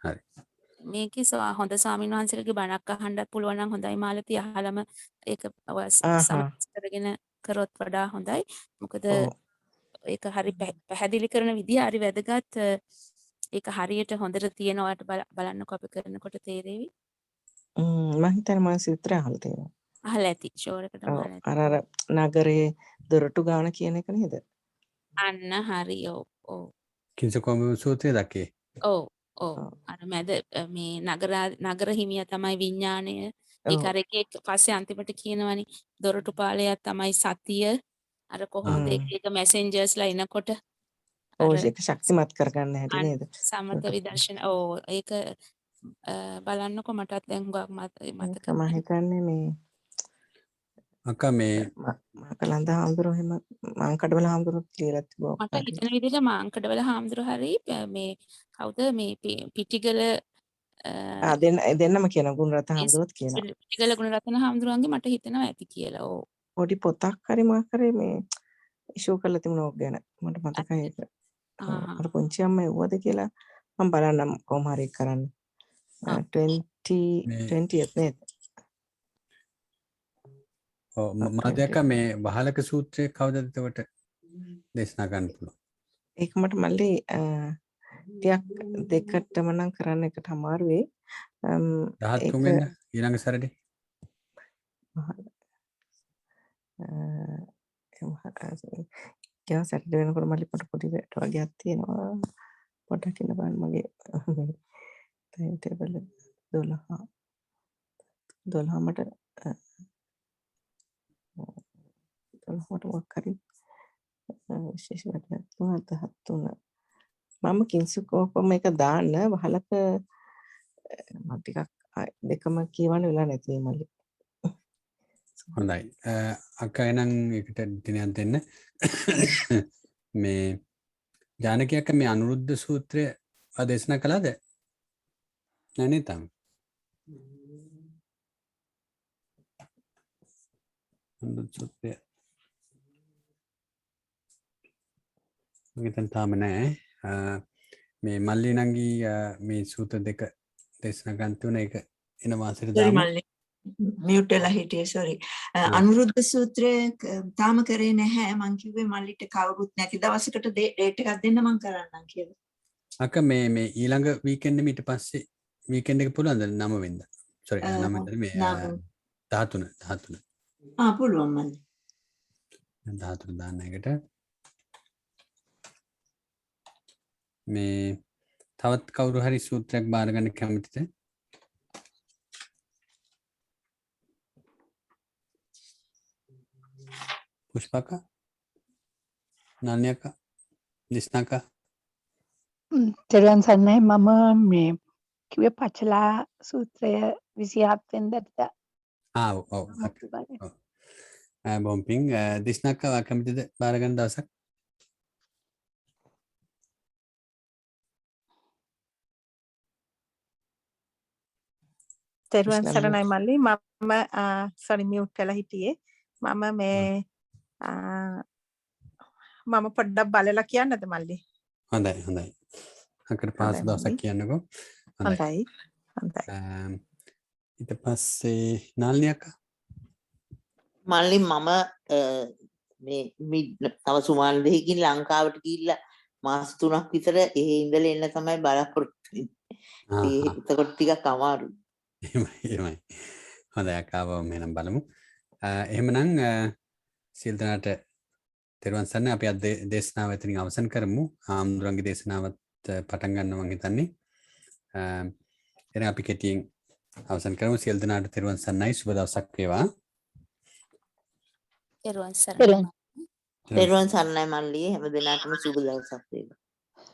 A: හරි.
B: මේකේ හොඳ ස්වාමීන් වහන්සේලගේ බණක් අහන්නත් පුළුවන් නම් හොඳයි මාලති අහලම ඒක සමස් කරගෙන කරොත් වඩා හොඳයි. මොකද ඒක හරි පැහැදිලි කරන විදිය හරි වැදගත්. ඒක හරියට හොඳට තියෙනවට බලන්නකො අපි කරනකොට තේරෙවි.
D: මම හිතන්නේ මම සූත්‍රය අහලා තියෙනවා.
B: අහලා ඇති ෂෝර් එකටම අහලා ඇති.
D: අර නගරේ දොරටු ගාන කියන එක නේද?
B: අන්න හරි ඔව්.
A: කිංසුකෝපම සූත්‍රය දක්කේ.
B: ඔව්. අර මැද මේ නගර හිමියා තමයි විඥාණය. ඒක අර එක පස්සේ අන්තිමට කියනවනේ දොරටු පාලයා තමයි සතිය. අර කොහොමද එක මැසෙන්ජර්ස්ලා එනකොට
D: ඒක ශක්තිමත් කරගන්න හැටි නේද?
B: සමත විදර්ශන ඒක බලන්නකො මටත් දැන් හුඟක් මතක
D: මම හිතන්නේ මේ
A: අක්කා මේ
D: මාකලන්ද හාමුදුරුවෝ එහෙම මාංකඩවල හාමුදුරුවෝ කියලා තිබුණා.
B: මට හිතන විදිහට මාංකඩවල හාමුදුරුවෝ හරි මේ කවුද මේ පිටිගල
D: දෙන්නම කියන ගුණරත්න හාමුදුරුවෝත් කියනවා.
B: පිටිගල ගුණරත්න හාමුදුරුවන්ගේ මට හිතෙනවා ඇති කියලා. ඔව්.
D: පොඩි පොතක් හරි මොකක් හරි මේ ඉෂුව කරලා තිබුණා ඕක ගැන. මට මතකයි ඒක. අර පුංචි අම්මා එව්වද කියලා මම බලන්නම් කොහොම හරි කරන්න. 20th නේද?
A: ඔව් මාදයක මේ වහලක සූත්‍රය කවදද එතකොට දේශනා ගන්න පුළුවන්.
D: ඒක මට මල්ලි ටිකක් දෙකටම නම් කරන්න එකට අමාරු වෙයි.
A: 13 වෙනිදා ඊළඟ සැරේ.
D: ඒක සැටර්ඩේ වෙනකොට මල්ලි පොඩි වැඩ වගේක් තියෙනවා. පොඩක් ඉන්න බලන්න මගේ ටයිම් ටේබල් 12 මට 12ට මොකක් හරි විශේෂ වැඩක් තුනක් 13 මම කිංසුකෝපම එක දාන්න වහලක මම ටිකක් දෙකම කියවන්න වෙලා නැති මල්ලි.
A: හොඳයි. අක්කා එනම් එකට දිනයක් දෙන්න. මේ ජානකී අක්කා මේ අනුරුද්ධ සූත්‍රය දේශනා කළාද? නැනේ තාම. අනුරුද්ධ සූත්‍රය මම තාම නෑ. මේ මල්ලි නංගී මේ සූත්‍ර දෙක දේශනා ගන්න තුන එක එන මාසෙට දාමු.
C: මියුට් වෙලා හිටියේ සෝරි. අනුරුද්ධ සූත්‍රය තාම කරේ නැහැ. මං කිව්වේ මල්ලිට කවුරුත් නැති දවසකට ඩේට් එකක් දෙන්න මං කරන්නම් කියලා.
A: අක මේ ඊළඟ වීකෙන්ඩ් ඊට පස්සේ වීකෙන්ඩ් එක පුළුවන්ද 9 වෙනිදා? සෝරි 9 වෙනිදා මේ 13.
C: පුළුවන් මල්ලි.
A: 13 දාන්න එකට. මේ තවත් කවුරු හරි සූත්‍රයක් බාර ගන්න කැමතිද? පුෂ්පක නන්‍යක දිස්නක
E: තෙරුවන් සරණයි මම මේ කිව්වේ පචලා සූත්‍රය 27 වෙනිදාට
A: ඔව් බොම්පින් දිස්නක කැමතිද බාර ගන්න දවසක්?
D: තෙරුවන් සරණයි මල්ලි මම සෝරි මියුට් කරලා හිටියේ මම මේ මම පොඩ්ඩක් බලලා කියන්නද මල්ලි?
A: හොඳයි. අකට පහසු දවසක් කියන්නකෝ.
D: හොඳයි.
A: ඊට පස්සේ නාලිනී අක්කා
F: මල්ලි මම මේ තව සුමාන දෙකකින් ලංකාවට ගිහිල්ලා මාස 3ක් විතර එහෙ ඉඳලා එන්න තමයි බලාපොරොත්තු වෙන්නේ. එතකොට ටිකක් අමාරුයි.
A: එහෙමයි. හොඳයි අක්කාව මෙහෙනම් බලමු. එහෙමනම් සියලු දෙනාට තෙරුවන් සරණයි. අපි අද දේශනාව එතනින් අවසන් කරමු. ආම්දුරන්ගේ දේශනාවත් පටන් ගන්න මම හිතන්නේ. එහෙනම් අපි කෙටියෙන් අවසන් කරමු. සියලු දෙනාට තෙරුවන් සරණයි. සුබ දවසක් වේවා.
B: තෙරුවන් සරණයි.
F: තෙරුවන් සරණයි මල්ලි. හැම දිනකටම සුබ දවසක් වේවා.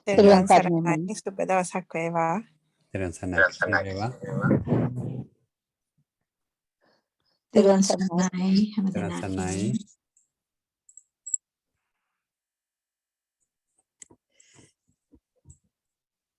D: තෙරුවන් සරණයි. සුබ දවසක් වේවා.
A: තෙරුවන් සරණයි වේවා.
C: තෙරුවන් සරණයි හැම
A: තෙරුවන්
C: දිනකටම
A: සරණයි.